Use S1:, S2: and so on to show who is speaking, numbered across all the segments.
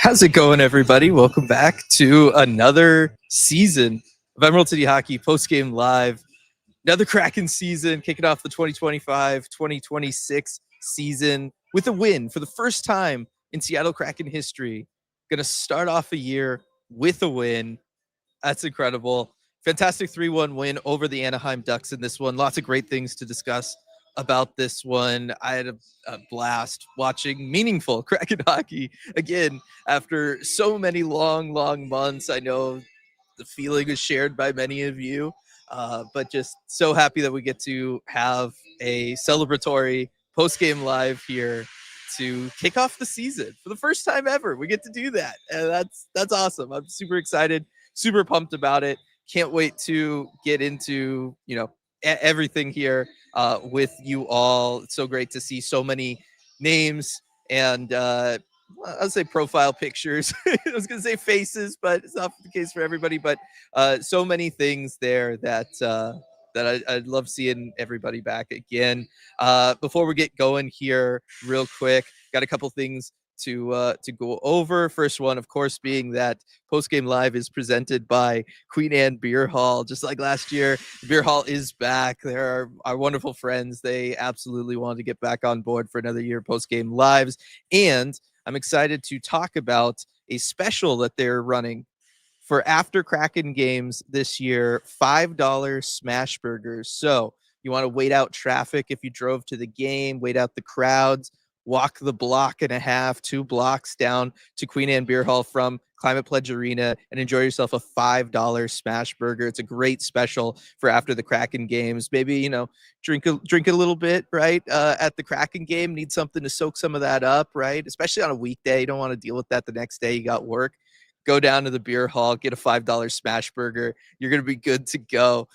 S1: How's it going, everybody? Welcome back to another season of Emerald City Hockey Postgame Live. Another Kraken season, kicking off the 2025-2026 season with a win for the first time in Seattle Kraken history. Going to start off a year with a win. That's incredible. Fantastic 3-1 win over the Anaheim Ducks in this one. Lots of great things to discuss about this one. I had a blast watching meaningful Kraken hockey again after so many long months. I know the feeling is shared by many of you, but just so happy that we get to have a celebratory post-game live here to kick off the season for the first time ever. We get to do that, and that's awesome. I'm super excited, super pumped about it. Can't wait to get into everything here with you all. It's so great to see so many names and I'll say profile pictures. I was going to say faces, but it's not the case for everybody. But so many things there that I love seeing everybody back again. Before we get going here, real quick, got a couple things to go over. First one, of course, being that Postgame Live is presented by Queen Anne Beerhall. Just like last year, Beerhall is back. They're our wonderful friends. They absolutely wanted to get back on board for another year of Postgame Lives. And I'm excited to talk about a special that they're running for after Kraken games this year, $5 smash burgers. So you want to wait out traffic if you drove to the game, wait out the crowds, walk the block and a half, 2 blocks down to Queen Anne Beer Hall from Climate Pledge Arena and enjoy yourself a $5 smash burger. It's a great special for after the Kraken games. Maybe, drink a little bit, right? At the Kraken game, need something to soak some of that up, right? Especially on a weekday. You don't want to deal with that the next day. You got work. Go down to the beer hall, get a $5 smash burger. You're going to be good to go.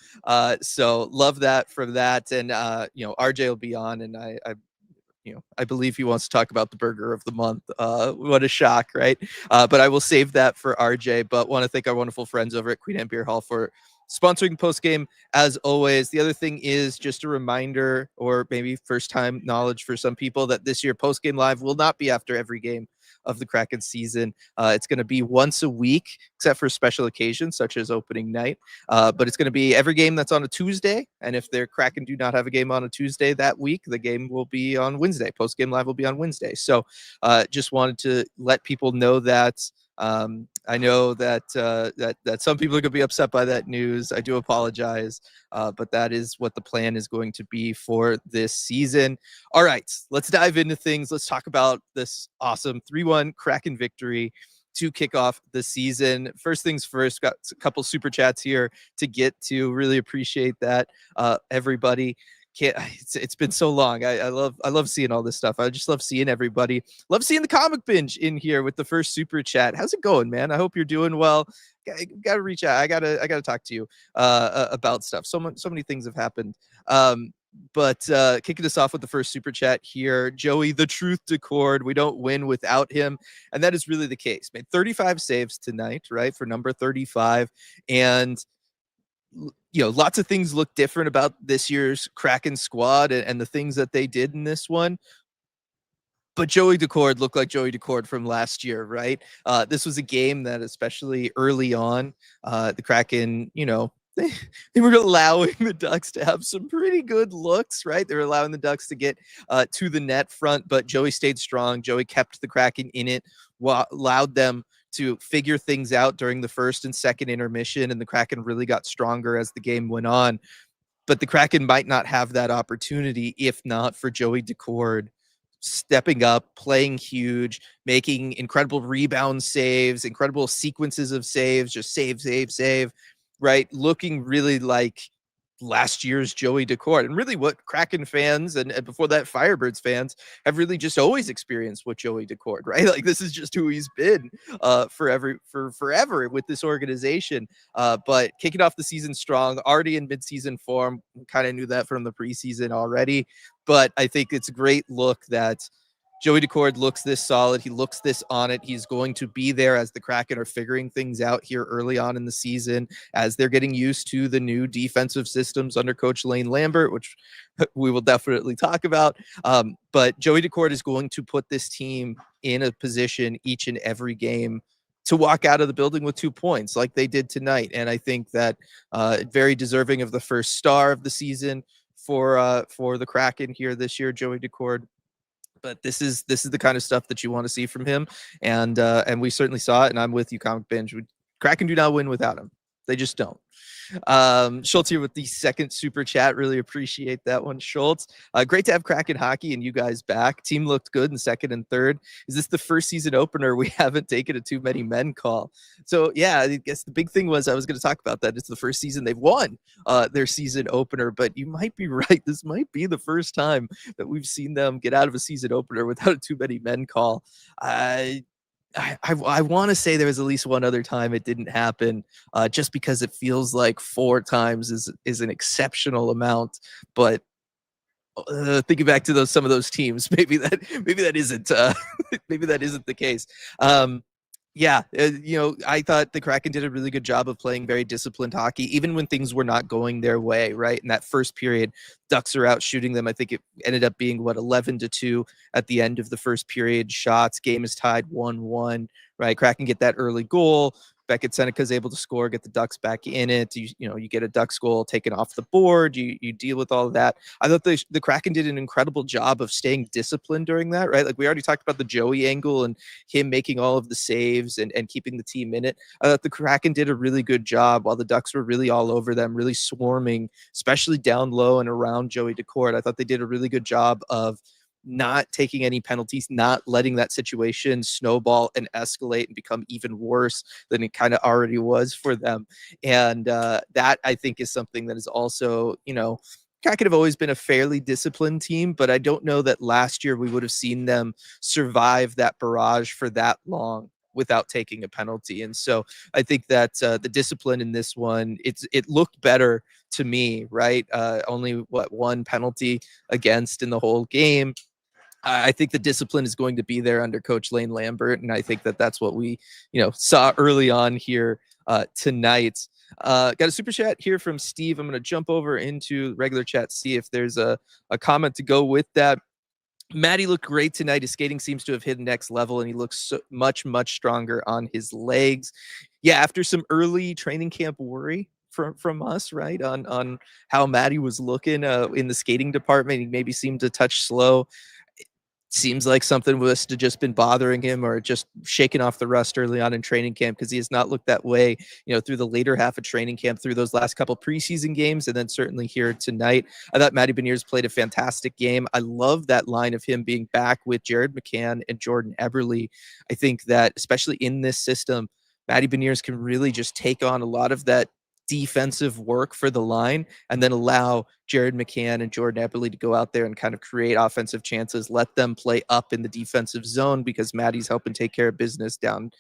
S1: So love that for that. And, RJ will be on, and I believe he wants to talk about the burger of the month. What a shock, right? But I will save that for RJ. But want to thank our wonderful friends over at Queen Anne Beer Hall for sponsoring postgame as always. The other thing is just a reminder, or maybe first time knowledge for some people, that this year postgame live will not be after every game of the Kraken season. It's going to be once a week, except for special occasions such as opening night. But it's going to be every game that's on a Tuesday. And if their Kraken do not have a game on a Tuesday that week, the game will be on Wednesday. Post game live will be on Wednesday. So just wanted to let people know that. I know that that some people are going to be upset by that news. I do apologize, but that is what the plan is going to be for this season. All right, let's dive into things. Let's talk about this awesome 3-1 Kraken victory to kick off the season. First things first, got a couple super chats here to get to. Really appreciate that, everybody. It's been so long. I love seeing all this stuff. I just love seeing everybody. Love seeing the comic binge in here with the first super chat. How's it going, man? I hope you're doing well. Gotta reach out. I gotta talk to you about stuff. So many things have happened. But kicking us off with the first super chat here, Joey, the truth decord. We don't win without him, and that is really the case. Made 35 saves tonight, right, for number 35, and lots of things look different about this year's Kraken squad and the things that they did in this one. But Joey Decord looked like Joey Decord from last year, right? This was a game that, especially early on, the Kraken, they were allowing the Ducks to have some pretty good looks, right? They were allowing the Ducks to get to the net front, but Joey stayed strong. Joey kept the Kraken in it, allowed them to figure things out during the first and second intermission, and the Kraken really got stronger as the game went on. But the Kraken might not have that opportunity if not for Joey Decord stepping up, playing huge, making incredible rebound saves, incredible sequences of saves, just save, right? Looking really like last year's Joey Decord, and really what Kraken fans and before that Firebirds fans have really just always experienced with Joey Decord, right? Like this is just who he's been for forever with this organization. But kicking off the season strong, already in midseason form, kind of knew that from the preseason already. But I think it's a great look that Joey Decord looks this solid. He looks this on it. He's going to be there as the Kraken are figuring things out here early on in the season, as they're getting used to the new defensive systems under Coach Lane Lambert, which we will definitely talk about. But Joey Decord is going to put this team in a position each and every game to walk out of the building with 2 points like they did tonight. And I think that very deserving of the first star of the season for the Kraken here this year, Joey Decord. But this is the kind of stuff that you want to see from him, and we certainly saw it. And I'm with you, Comic Binge. Kraken do not win without him. They just don't. Schultz here with the second super chat. Really appreciate that one, Schultz. Great to have Kraken hockey and you guys back. Team looked good in second and third. Is this the first season opener we haven't taken a too many men call? So yeah, I guess the big thing was I was going to talk about that. It's the first season they've won their season opener, but you might be right. This might be the first time that we've seen them get out of a season opener without a too many men call. I want to say there was at least one other time it didn't happen, just because it feels like 4 times is an exceptional amount. But thinking back to some of those teams, maybe that isn't maybe that isn't the case. Yeah, I thought the Kraken did a really good job of playing very disciplined hockey, even when things were not going their way, right? In that first period, Ducks are out shooting them. I think it ended up being, 11-2 at the end of the first period. Shots, game is tied 1-1, right? Kraken get that early goal. Beckett Seneca is able to score, get the Ducks back in it. You get a Ducks goal taken off the board. You deal with all of that. I thought the Kraken did an incredible job of staying disciplined during that, right? Like we already talked about the Joey angle and him making all of the saves and keeping the team in it. I thought the Kraken did a really good job while the Ducks were really all over them, really swarming, especially down low and around Joey Decord. I thought they did a really good job of not taking any penalties, not letting that situation snowball and escalate and become even worse than it kind of already was for them. And that, I think, is something that is also, Kraken have always been a fairly disciplined team, but I don't know that last year we would have seen them survive that barrage for that long without taking a penalty. And so I think that the discipline in this one, it looked better to me, right? Only one penalty against in the whole game. I think the discipline is going to be there under Coach Lane Lambert, and I think that that's what we, saw early on here tonight. Got a super chat here from Steve. I'm going to jump over into regular chat, see if there's a comment to go with that. Matty looked great tonight. His skating seems to have hit the next level, and he looks so much stronger on his legs. Yeah, after some early training camp worry from us, right, on how Matty was looking in the skating department, he maybe seemed to touch slow. Seems like something was to just been bothering him or just shaking off the rust early on in training camp, because he has not looked that way, through the later half of training camp, through those last couple preseason games, and then certainly here tonight. I thought Matty Beniers played a fantastic game. I love that line of him being back with Jared McCann and Jordan Eberle. I think that especially in this system, Matty Beniers can really just take on a lot of that defensive work for the line and then allow Jared McCann and Jordan Eberle to go out there and kind of create offensive chances, let them play up in the defensive zone because Matty's helping take care of business down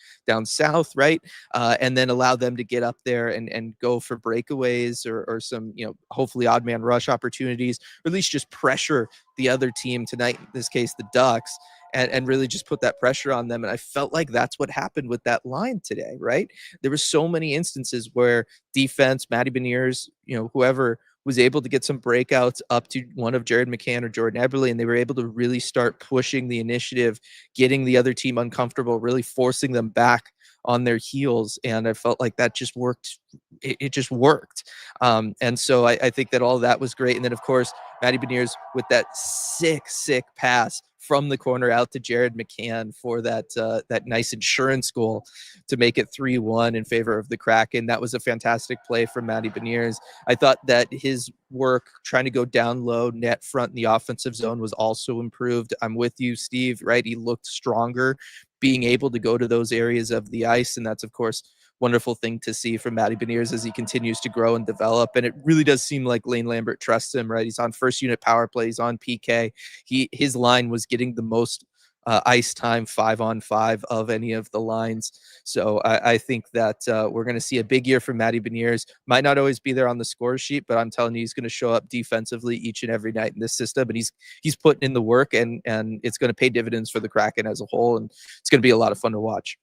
S1: south, right? And then allow them to get up there and go for breakaways or some, hopefully odd man rush opportunities, or at least just pressure the other team tonight, in this case, the Ducks, and really just put that pressure on them. And I felt like that's what happened with that line today, right? There were so many instances where defense, Matty Beniers, whoever was able to get some breakouts up to one of Jared McCann or Jordan Eberle, and they were able to really start pushing the initiative, getting the other team uncomfortable, really forcing them back on their heels. And I felt like that just worked. It just worked. And so I think that all that was great. And then, of course, Matty Beniers with that sick pass from the corner out to Jared McCann for that nice insurance goal to make it 3-1 in favor of the Kraken. That was a fantastic play from Matty Beniers. I thought that his work trying to go down low, net front in the offensive zone was also improved. I'm with you, Steve, right? He looked stronger being able to go to those areas of the ice, and that's, of course, wonderful thing to see from Matty Beniers as he continues to grow and develop. And it really does seem like Lane Lambert trusts him, right? He's on first unit power play. He's on PK. His line was getting the most ice time 5-on-5 of any of the lines. So I think that we're going to see a big year from Matty Beniers. Might not always be there on the score sheet, but I'm telling you, he's going to show up defensively each and every night in this system, and he's putting in the work, and it's going to pay dividends for the Kraken as a whole, and it's going to be a lot of fun to watch.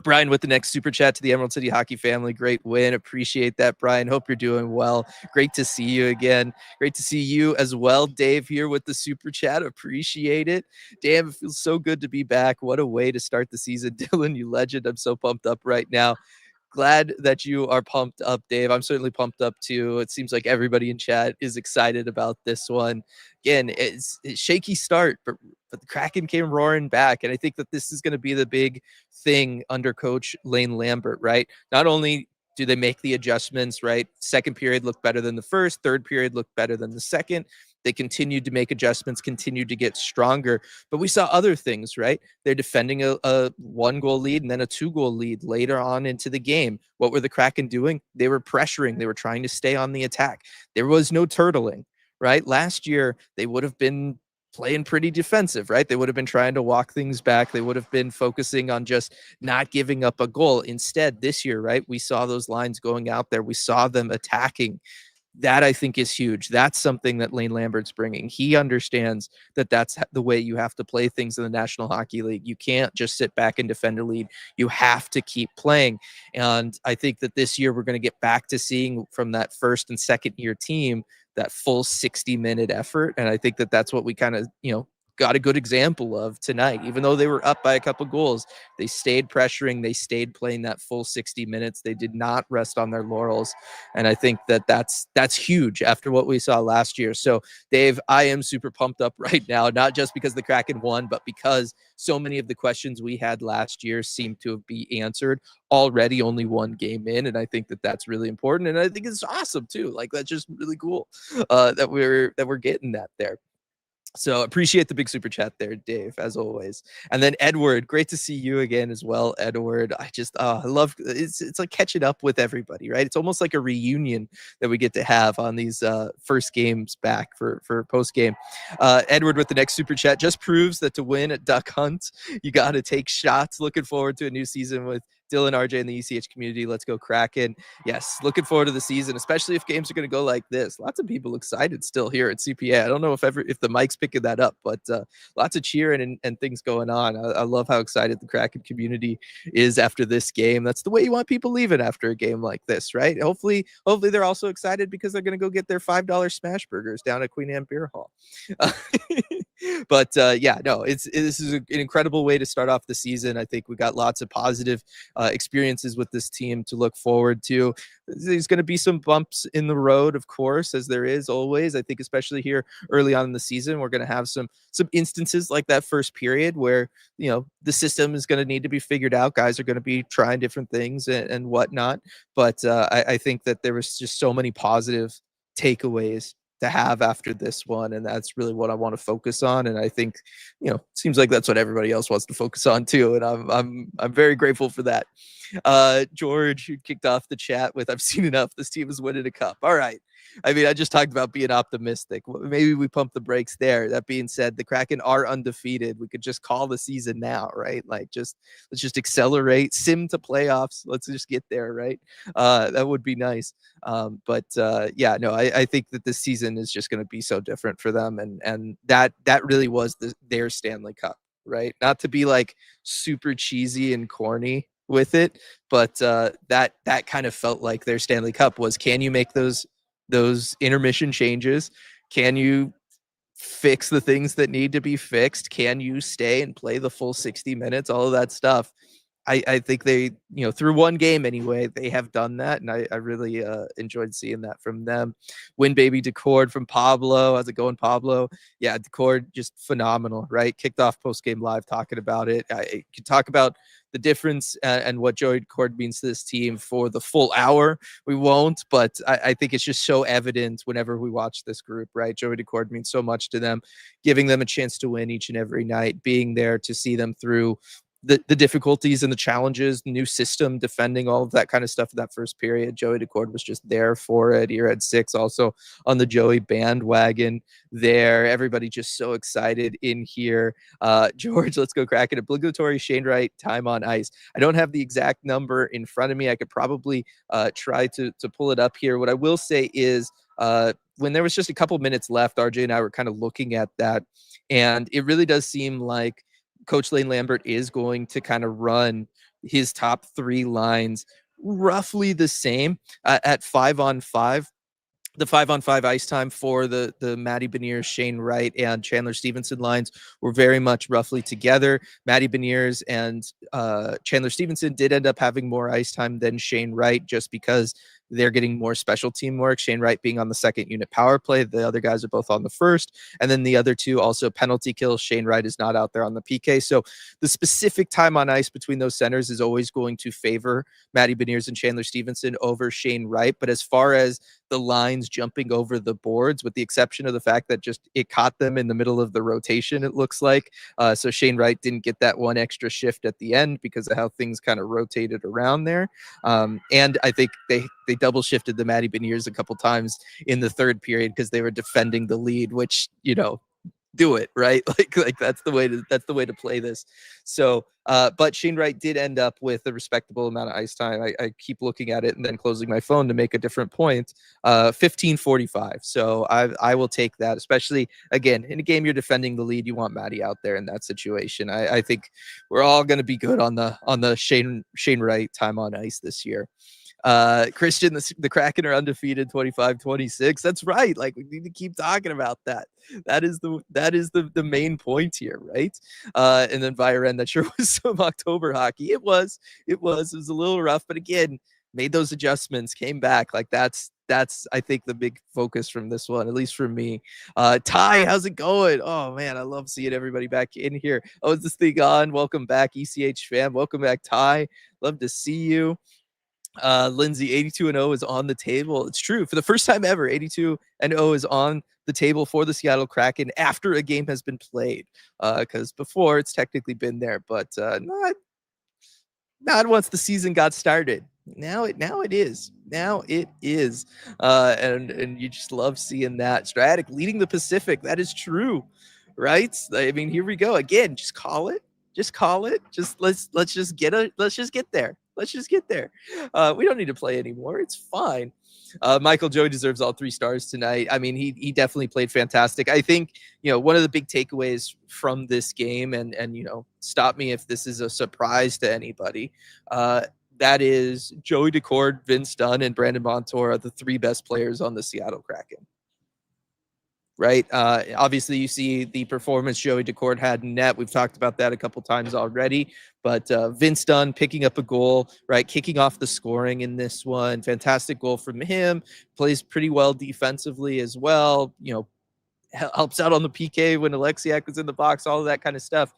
S1: Brian with the next super chat to the Emerald City Hockey family. Great win. Appreciate that, Brian. Hope you're doing well. Great to see you again. Great to see you as well, Dave, here with the super chat. Appreciate it. Damn, it feels so good to be back. What a way to start the season. Dylan, you legend. I'm so pumped up right now. Glad that you are pumped up, Dave. I'm certainly pumped up too. It seems like everybody in chat is excited about this one. Again, it's shaky start, but the Kraken came roaring back. And I think that this is going to be the big thing under coach Lane Lambert, right? Not only do they make the adjustments, right? Second period looked better than the first, third period looked better than the second. They continued to make adjustments, continued to get stronger. But we saw other things, right? They're defending a 1-goal lead and then a 2-goal lead later on into the game. What were the Kraken doing? They were pressuring. They were trying to stay on the attack. There was no turtling, right? Last year, they would have been playing pretty defensive, right? They would have been trying to walk things back. They would have been focusing on just not giving up a goal. Instead, this year, right, we saw those lines going out there. We saw them attacking. That I think is huge. That's something that Lane Lambert's bringing. He understands that that's the way you have to play things in the National Hockey League. You can't just sit back and defend a lead. You have to keep playing. And I think that this year we're going to get back to seeing from that first and second year team that full 60-minute effort. And I think that that's what we kind of, got a good example of tonight. Even though they were up by a couple goals, they stayed pressuring, they stayed playing that full 60 minutes. They did not rest on their laurels, and I think that that's huge after what we saw last year. So Dave, I am super pumped up right now, not just because the Kraken won, but because so many of the questions we had last year seem to be answered already, only one game in, and I think that that's really important, and I think it's awesome too. Like, that's just really cool that we're getting that there. So appreciate the big super chat there, Dave, as always. And then Edward, great to see you again as well, Edward. I love it's like catching up with everybody, right? It's almost like a reunion that we get to have on these first games back for post game. Edward with the next super chat just proves that to win at Duck Hunt, you got to take shots. Looking forward to a new season with Dylan, RJ, and the ECH community. Let's go Kraken. Yes, looking forward to the season, especially if games are going to go like this. Lots of people excited still here at CPA. I don't know if the mic's picking that up, but lots of cheering and things going on. I love how excited the Kraken community is after this game. That's the way you want people leaving after a game like this, right? Hopefully they're also excited because they're going to go get their $5 smash burgers down at Queen Anne Beerhall. But this is an incredible way to start off the season. I think we got lots of positive experiences with this team to look forward to. There's going to be some bumps in the road, of course, as there is always. I think especially here early on in the season, we're going to have some instances like that first period where, the system is going to need to be figured out. Guys are going to be trying different things and whatnot. But I think that there was just so many positive takeaways to have after this one, and that's really what I want to focus on. And I think, seems like that's what everybody else wants to focus on too, and I'm very grateful for that. George, who kicked off the chat with, "I've seen enough. This team is winning a cup." All right. I mean, I just talked about being optimistic. Maybe we pump the brakes there. That being said, the Kraken are undefeated. We could just call the season now, right? Like, let's just accelerate, sim to playoffs. Let's just get there, right? That would be nice. I think that this season is just going to be so different for them, and that really was their Stanley Cup, right? Not to be like super cheesy and corny with it, but that kind of felt like their Stanley Cup was, can you make those intermission changes? Can you fix the things that need to be fixed? Can you stay and play the full 60 minutes? All of that stuff. I think they, through one game anyway, they have done that, and I really enjoyed seeing that from them. Win baby Decord from Pablo. How's it going, Pablo? Yeah, Decord, just phenomenal, right? Kicked off post-game live talking about it. I could talk about the difference and what Joey Decord means to this team for the full hour. We won't, but I think it's just so evident whenever we watch this group, right? Joey Decord means so much to them, giving them a chance to win each and every night, being there to see them through the difficulties and the challenges, new system, defending, all of that kind of stuff in that first period. Joey Decord was just there for it. Earhead 6 also on the Joey bandwagon there. Everybody just so excited in here. George, let's go Kraken. Obligatory Shane Wright time on ice. I don't have the exact number in front of me. I could probably try to pull it up here. What I will say is when there was just a couple minutes left, RJ and I were kind of looking at that, and it really does seem like Coach Lane Lambert is going to kind of run his top three lines roughly the same at 5-on-5. The 5-on-5 ice time for the Matty Beniers, Shane Wright, and Chandler Stevenson lines were very much roughly together. Matty Beniers and Chandler Stevenson did end up having more ice time than Shane Wright just because they're getting more special team work. Shane Wright being on the second unit power play. The other guys are both on the first. And then the other two also penalty kills. Shane Wright is not out there on the PK. So the specific time on ice between those centers is always going to favor Matty Beniers and Chandler Stevenson over Shane Wright. But as far as the lines jumping over the boards, with the exception of the fact that just it caught them in the middle of the rotation, it looks like. So Shane Wright didn't get that one extra shift at the end because of how things kind of rotated around there. And I think they double shifted the Matty Beniers a couple times in the third period because they were defending the lead, which, you know, do it right. Like that's the way to play this. So but Shane Wright did end up with a respectable amount of ice time. I keep looking at it and then closing my phone to make a different point. 15:45. So I will take that, especially again in a game you're defending the lead. You want Matty out there in that situation. I think we're all going to be good on the Shane Wright time on ice this year. Christian, the Kraken are undefeated 25-26. That's right. Like, we need to keep talking about that. That is the main point here, right? And then Viren, that sure was some October hockey. It was a little rough, but again, made those adjustments, came back. Like that's I think the big focus from this one, at least for me. Ty, how's it going? Oh man, I love seeing everybody back in here. Oh, is this thing on? Welcome back, ECH fam. Welcome back, Ty. Love to see you. Lindsay, 82-0 is on the table. It's true. For the first time ever, 82-0 is on the table for the Seattle Kraken after a game has been played. Because before it's technically been there, but not once the season got started. Now it is. And you just love seeing that. Stratic leading the Pacific. That is true, right? I mean, here we go again. Just call it. Let's just get there. We don't need to play anymore. It's fine. Michael Joey deserves all 3 stars tonight. I mean, he definitely played fantastic. I think, you know, one of the big takeaways from this game, and you know, stop me if this is a surprise to anybody, that is Joey Decord, Vince Dunn, and Brandon Montour are the 3 best players on the Seattle Kraken. Right. Obviously, you see the performance Joey Decord had in net. We've talked about that a couple times already. But Vince Dunn picking up a goal, right, kicking off the scoring in this one. Fantastic goal from him. Plays pretty well defensively as well. You know, helps out on the PK when Alexiak was in the box, all of that kind of stuff.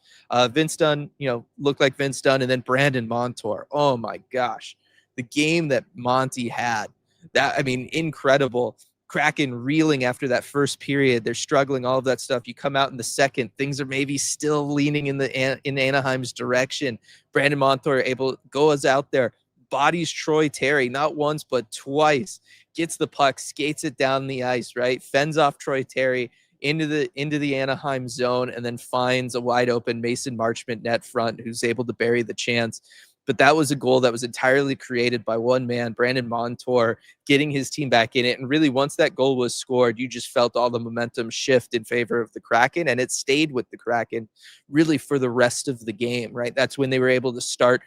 S1: Vince Dunn, you know, looked like Vince Dunn. And then Brandon Montour. Oh, my gosh. The game that Monty had. That, I mean, incredible. Kraken reeling after that first period. They're struggling, all of that stuff. You come out in the second, things are maybe still leaning in Anaheim's direction. Brandon Montour goes out there, bodies Troy Terry, not once, but twice, gets the puck, skates it down the ice, right? Fends off Troy Terry into the Anaheim zone, and then finds a wide open Mason Marchment net front who's able to bury the chance. But that was a goal that was entirely created by one man, Brandon Montour, getting his team back in it. And really, once that goal was scored, you just felt all the momentum shift in favor of the Kraken, and it stayed with the Kraken really for the rest of the game, right? That's when they were able to start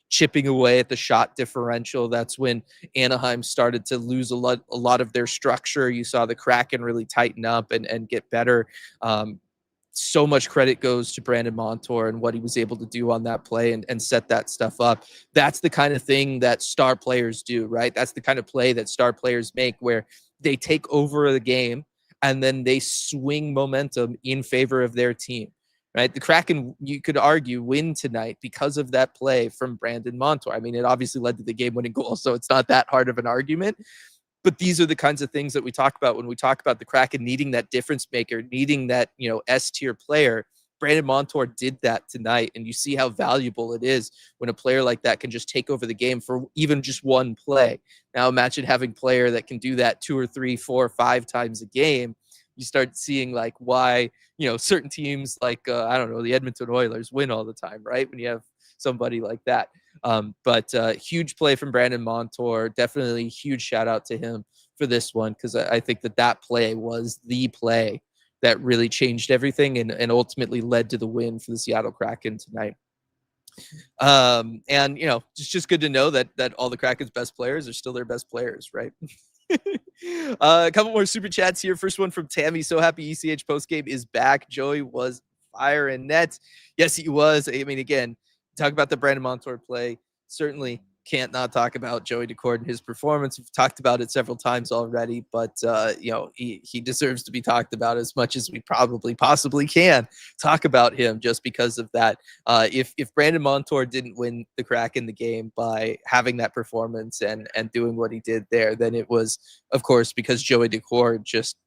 S1: chipping away at the shot differential. That's when Anaheim started to lose a lot of their structure. You saw the Kraken really tighten up and get better. So much credit goes to Brandon Montour and what he was able to do on that play and set that stuff up. That's the kind of thing that star players do, right? That's the kind of play that star players make, where they take over the game and then they swing momentum in favor of their team, right? The Kraken, you could argue, win tonight because of that play from Brandon Montour. I mean, it obviously led to the game-winning goal, so it's not that hard of an argument. But these are the kinds of things that we talk about when we talk about the Kraken needing that difference maker, needing that, you know, S-tier player. Brandon Montour did that tonight, and you see how valuable it is when a player like that can just take over the game for even just one play. Now imagine having a player that can do that 2 or 3, 4 or 5 times a game. You start seeing like why, certain teams like, I don't know, the Edmonton Oilers win all the time, right? When you have somebody like that. But huge play from Brandon Montour. Definitely huge shout out to him for this one, because I think that play was the play that really changed everything and ultimately led to the win for the Seattle Kraken tonight. And just good to know that all the Kraken's best players are still their best players, right? A couple more super chats here. First one from Tammy. So happy ECH postgame is back. Joey was fire in net. Yes, he was. I mean, again, talk about the Brandon Montour play. Certainly can't not talk about Joey Daccord and his performance. We've talked about it several times already, but he deserves to be talked about as much as we probably possibly can talk about him, just because of that. If Brandon Montour didn't win the Kraken the game by having that performance and doing what he did there, then it was, of course, because Joey Daccord just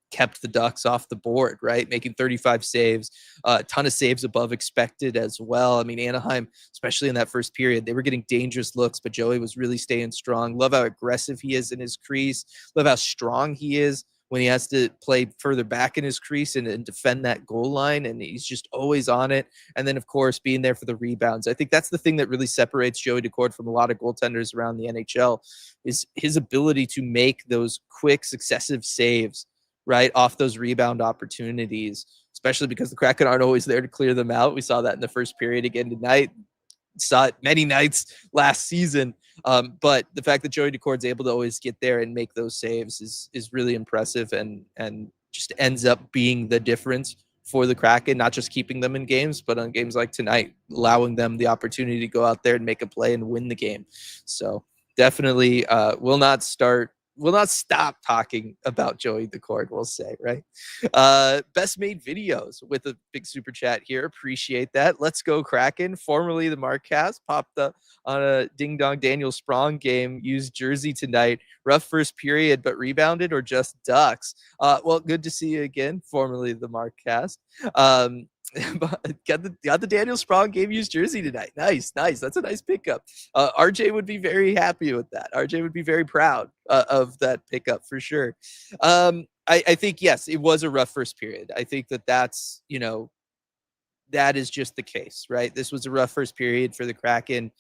S1: kept the Ducks off the board, right? Making 35 saves, a ton of saves above expected as well. I mean, Anaheim, especially in that first period, they were getting dangerous looks, but Joey was really staying strong. Love how aggressive he is in his crease. Love how strong he is when he has to play further back in his crease and defend that goal line, and he's just always on it. And then, of course, being there for the rebounds. I think that's the thing that really separates Joey Daccord from a lot of goaltenders around the NHL, is his ability to make those quick, successive saves, right, off those rebound opportunities, especially because the Kraken aren't always there to clear them out. We saw that in the first period again tonight. Saw it many nights last season. But the fact that Joey Dacord's able to always get there and make those saves is really impressive, and just ends up being the difference for the Kraken, not just keeping them in games, but on games like tonight, allowing them the opportunity to go out there and make a play and win the game. So definitely will not stop talking about Joey Daccord, we'll say, right? Best made videos with a big super chat here. Appreciate that. Let's go Kraken, formerly the Markcast, popped up on a Ding Dong Daniel Sprong game, used jersey tonight. Rough first period, but rebounded, or just Ducks? Well, good to see you again, formerly the Markcast. Got the Daniel Sprong game used jersey tonight. Nice. That's a nice pickup. RJ would be very happy with that. RJ would be very proud of that pickup for sure. I think, yes, it was a rough first period. I think that's, that is just the case, right? This was a rough first period for the Kraken.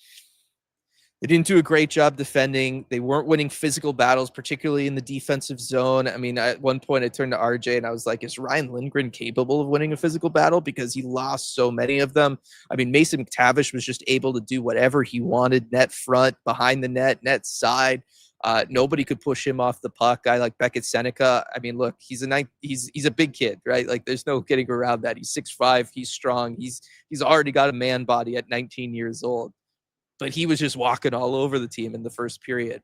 S1: They didn't do a great job defending. They weren't winning physical battles, particularly in the defensive zone. I mean, at one point I turned to RJ and I was like, is Ryan Lindgren capable of winning a physical battle? Because he lost so many of them. I mean, Mason McTavish was just able to do whatever he wanted, net front, behind the net side. Nobody could push him off the puck. Guy like Beckett Seneca, I mean, look, he's a big kid, right? Like, there's no getting around that. He's 6'5", he's strong. He's already got a man body at 19 years old. But he was just walking all over the team in the first period.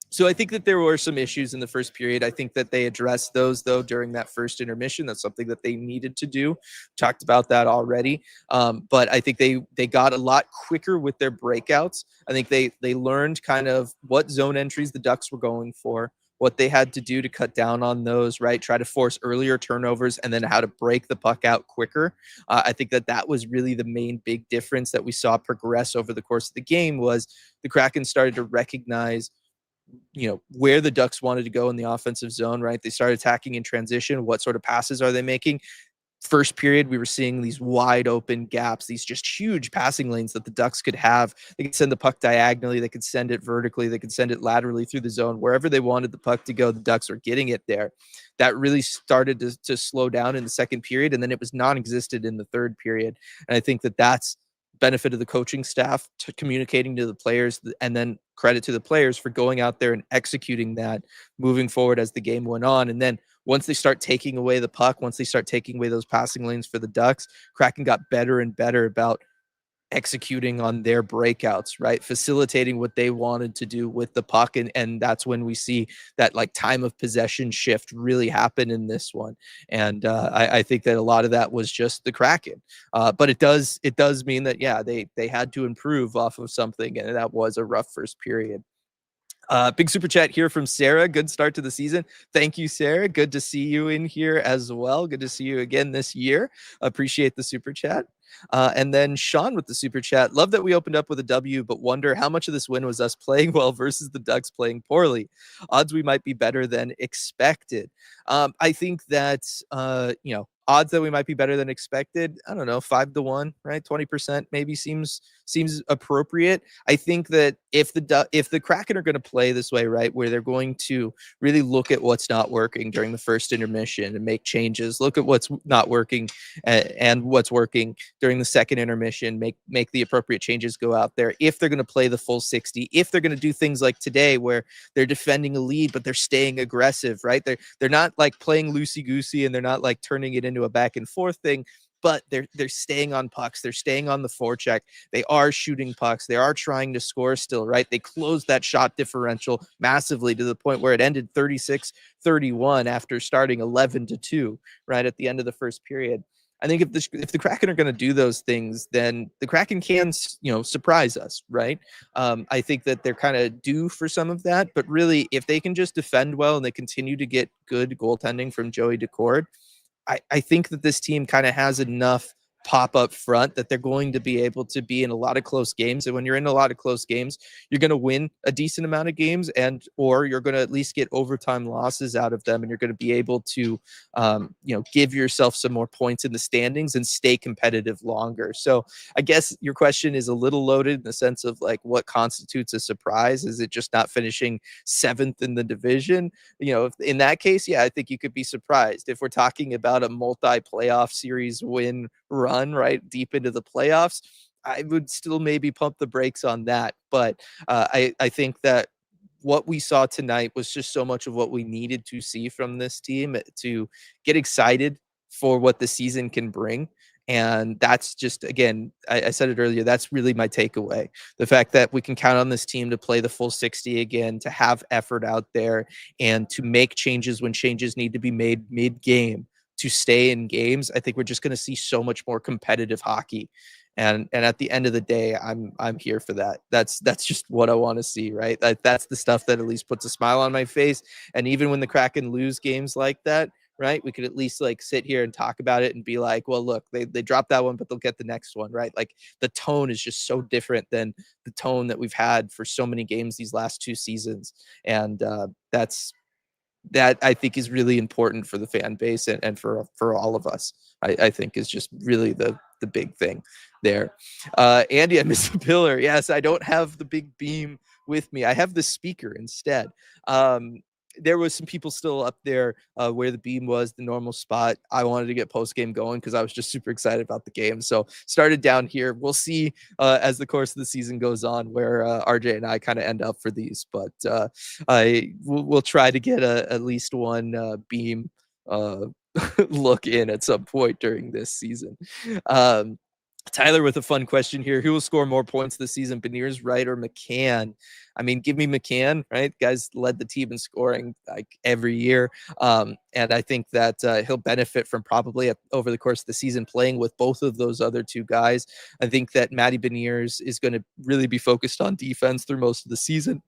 S1: So I think that there were some issues in the first period. I think that they addressed those, though, during that first intermission. That's something that they needed to do. Talked about that already. But I think they got a lot quicker with their breakouts. I think they learned kind of what zone entries the Ducks were going for, what they had to do to cut down on those, right? Try to force earlier turnovers, and then how to break the puck out quicker. I think that was really the main big difference that we saw progress over the course of the game. Was the Kraken started to recognize, where the Ducks wanted to go in the offensive zone, right? They started attacking in transition. What sort of passes are they making? First period, we were seeing these wide open gaps, these just huge passing lanes that the Ducks could have. They could send the puck diagonally. They could send it vertically. They could send it laterally through the zone. Wherever they wanted the puck to go, the Ducks were getting it there. That really started to slow down in the second period, and then it was non-existent in the third period. And I think that's benefit of the coaching staff to communicating to the players, and then credit to the players for going out there and executing that moving forward as the game went on. And then once they start taking away the puck, once they start taking away those passing lanes for the Ducks, Kraken got better and better about executing on their breakouts, right? Facilitating what they wanted to do with the puck. And that's when we see that like time of possession shift really happen in this one. And I think that a lot of that was just the Kraken. But it does mean that, yeah, they had to improve off of something. And that was a rough first period. Big super chat here from Sarah. Good start to the season. Thank you, Sarah. Good to see you in here as well. Good to see you again this year. Appreciate the super chat. And then Sean with the super chat. Love that we opened up with a W, but wonder how much of this win was us playing well versus the Ducks playing poorly. Odds we might be better than expected. I think that, odds that we might be better than expected, I don't know, 5-1, right? 20% maybe seems appropriate. I think that if the Kraken are going to play this way, right, where they're going to really look at what's not working during the first intermission and make changes, look at what's not working and what's working during the second intermission, make the appropriate changes, go out there. If they're going to play the full 60, if they're going to do things like today where they're defending a lead but they're staying aggressive, right? They're not like playing loosey goosey and they're not like turning it into a back and forth thing, but they're staying on pucks. They're staying on the forecheck. They are shooting pucks. They are trying to score still, right? They closed that shot differential massively to the point where it ended 36-31 after starting 11-2, right, at the end of the first period. I think if the Kraken are going to do those things, then the Kraken can, surprise us, right? I think that they're kind of due for some of that, but really, if they can just defend well and they continue to get good goaltending from Joey Decord, I think that this team kind of has enough pop up front that they're going to be able to be in a lot of close games. And when you're in a lot of close games, you're going to win a decent amount of games, or you're going to at least get overtime losses out of them, and you're going to be able to give yourself some more points in the standings and stay competitive longer. So I guess your question is a little loaded in the sense of like what constitutes a surprise. Is it just not finishing 7th in the division? In that case, yeah, I think you could be surprised. If we're talking about a multi-playoff series win run right deep into the playoffs, I would still maybe pump the brakes on that. But I think that what we saw tonight was just so much of what we needed to see from this team to get excited for what the season can bring. And that's just, again, I said it earlier, that's really my takeaway. The fact that we can count on this team to play the full 60 again, to have effort out there, and to make changes when changes need to be made mid-game to stay in games. I think we're just going to see so much more competitive hockey. And at the end of the day, I'm here for that. That's just what I want to see, right? That's the stuff that at least puts a smile on my face. And even when the Kraken lose games like that, right, we could at least like sit here and talk about it and be like, well, look, they dropped that one, but they'll get the next one, right? Like the tone is just so different than the tone that we've had for so many games these last 2 seasons. And that I think is really important for the fan base and for all of us. I think is just really the big thing there. Andy, I miss the pillar. Yes, I don't have the big beam with me. I have the speaker instead. There was some people still up there where the beam was, the normal spot. I wanted to get post game going because I was just super excited about the game. So started down here. We'll see as the course of the season goes on where RJ and I kind of end up for these. But we'll try to get at least one beam look in at some point during this season. Tyler with a fun question here. Who will score more points this season, Beniers, Wright, or McCann? I mean, give me McCann, right? Guys led the team in scoring like every year. And I think that he'll benefit from probably over the course of the season playing with both of those other two guys. I think that Matty Beniers is going to really be focused on defense through most of the season,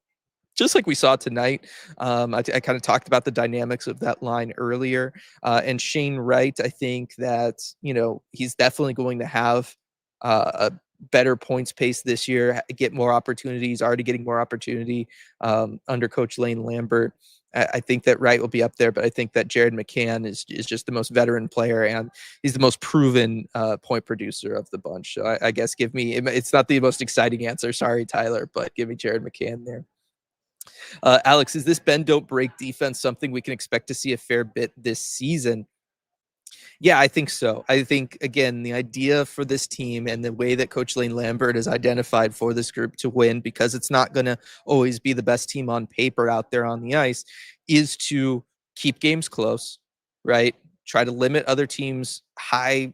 S1: just like we saw tonight. I kind of talked about the dynamics of that line earlier. And Shane Wright, I think that, he's definitely going to have a better points pace this year, get more opportunities, already getting more opportunity under Coach Lane Lambert. I think that Wright will be up there, but I think that Jared McCann is just the most veteran player, and he's the most proven point producer of the bunch. So I guess it's not the most exciting answer. Sorry, Tyler, but give me Jared McCann there. Alex, is this bend don't break defense something we can expect to see a fair bit this season? Yeah, I think so. I think, again, the idea for this team and the way that Coach Lane Lambert has identified for this group to win, because it's not going to always be the best team on paper out there on the ice, is to keep games close, right? Try to limit other teams' high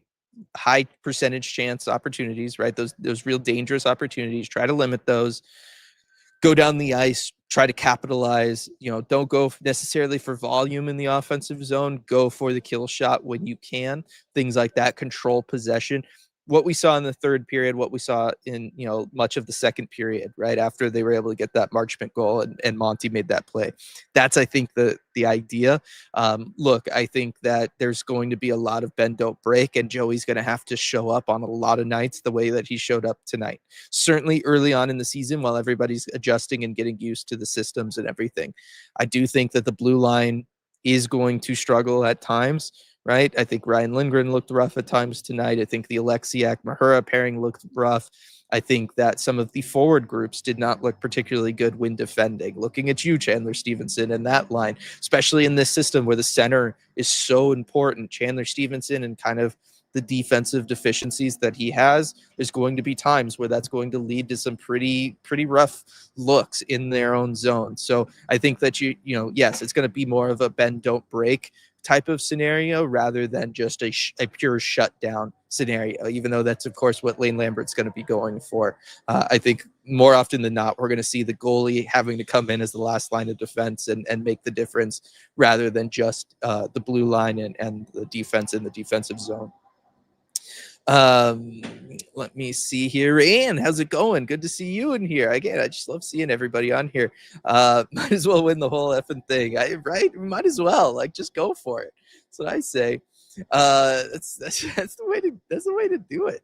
S1: percentage chance opportunities, right? Those real dangerous opportunities. Try to limit those. Go down the ice, try to capitalize, don't go necessarily for volume in the offensive zone, go for the kill shot when you can, things like that, control possession. what we saw in the third period, what we saw in, much of the second period, right after they were able to get that Marchment goal and Monty made that play. That's, I think, the idea. Look, I think that there's going to be a lot of bend don't break, and Joey's going to have to show up on a lot of nights the way that he showed up tonight. Certainly early on in the season, while everybody's adjusting and getting used to the systems and everything, I do think that the blue line is going to struggle at times. Right. I think Ryan Lindgren looked rough at times tonight. I think the Alexiak Mahura pairing looked rough. I think that some of the forward groups did not look particularly good when defending. Looking at you, Chandler Stevenson, and that line, especially in this system where the center is so important. Chandler Stevenson and kind of the defensive deficiencies that he has, there's going to be times where that's going to lead to some pretty rough looks in their own zone. So I think that yes, it's going to be more of a bend don't break type of scenario rather than just a pure shutdown scenario, even though that's, of course, what Lane Lambert's going to be going for. I think more often than not, we're going to see the goalie having to come in as the last line of defense and make the difference rather than just the blue line and the defense in the defensive zone. Let me see here. Ann, how's it going? Good to see you in here. Again, I just love seeing everybody on here. Might as well win the whole effing thing, right? Might as well, like, just go for it. That's what I say. That's the way to do it.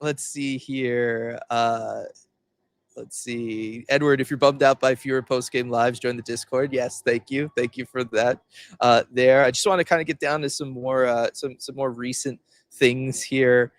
S1: Let's see here. Let's see. Edward, if you're bummed out by fewer post-game lives, join the Discord. Yes, thank you. Thank you for that. There. I just want to kind of get down to some more recent things here.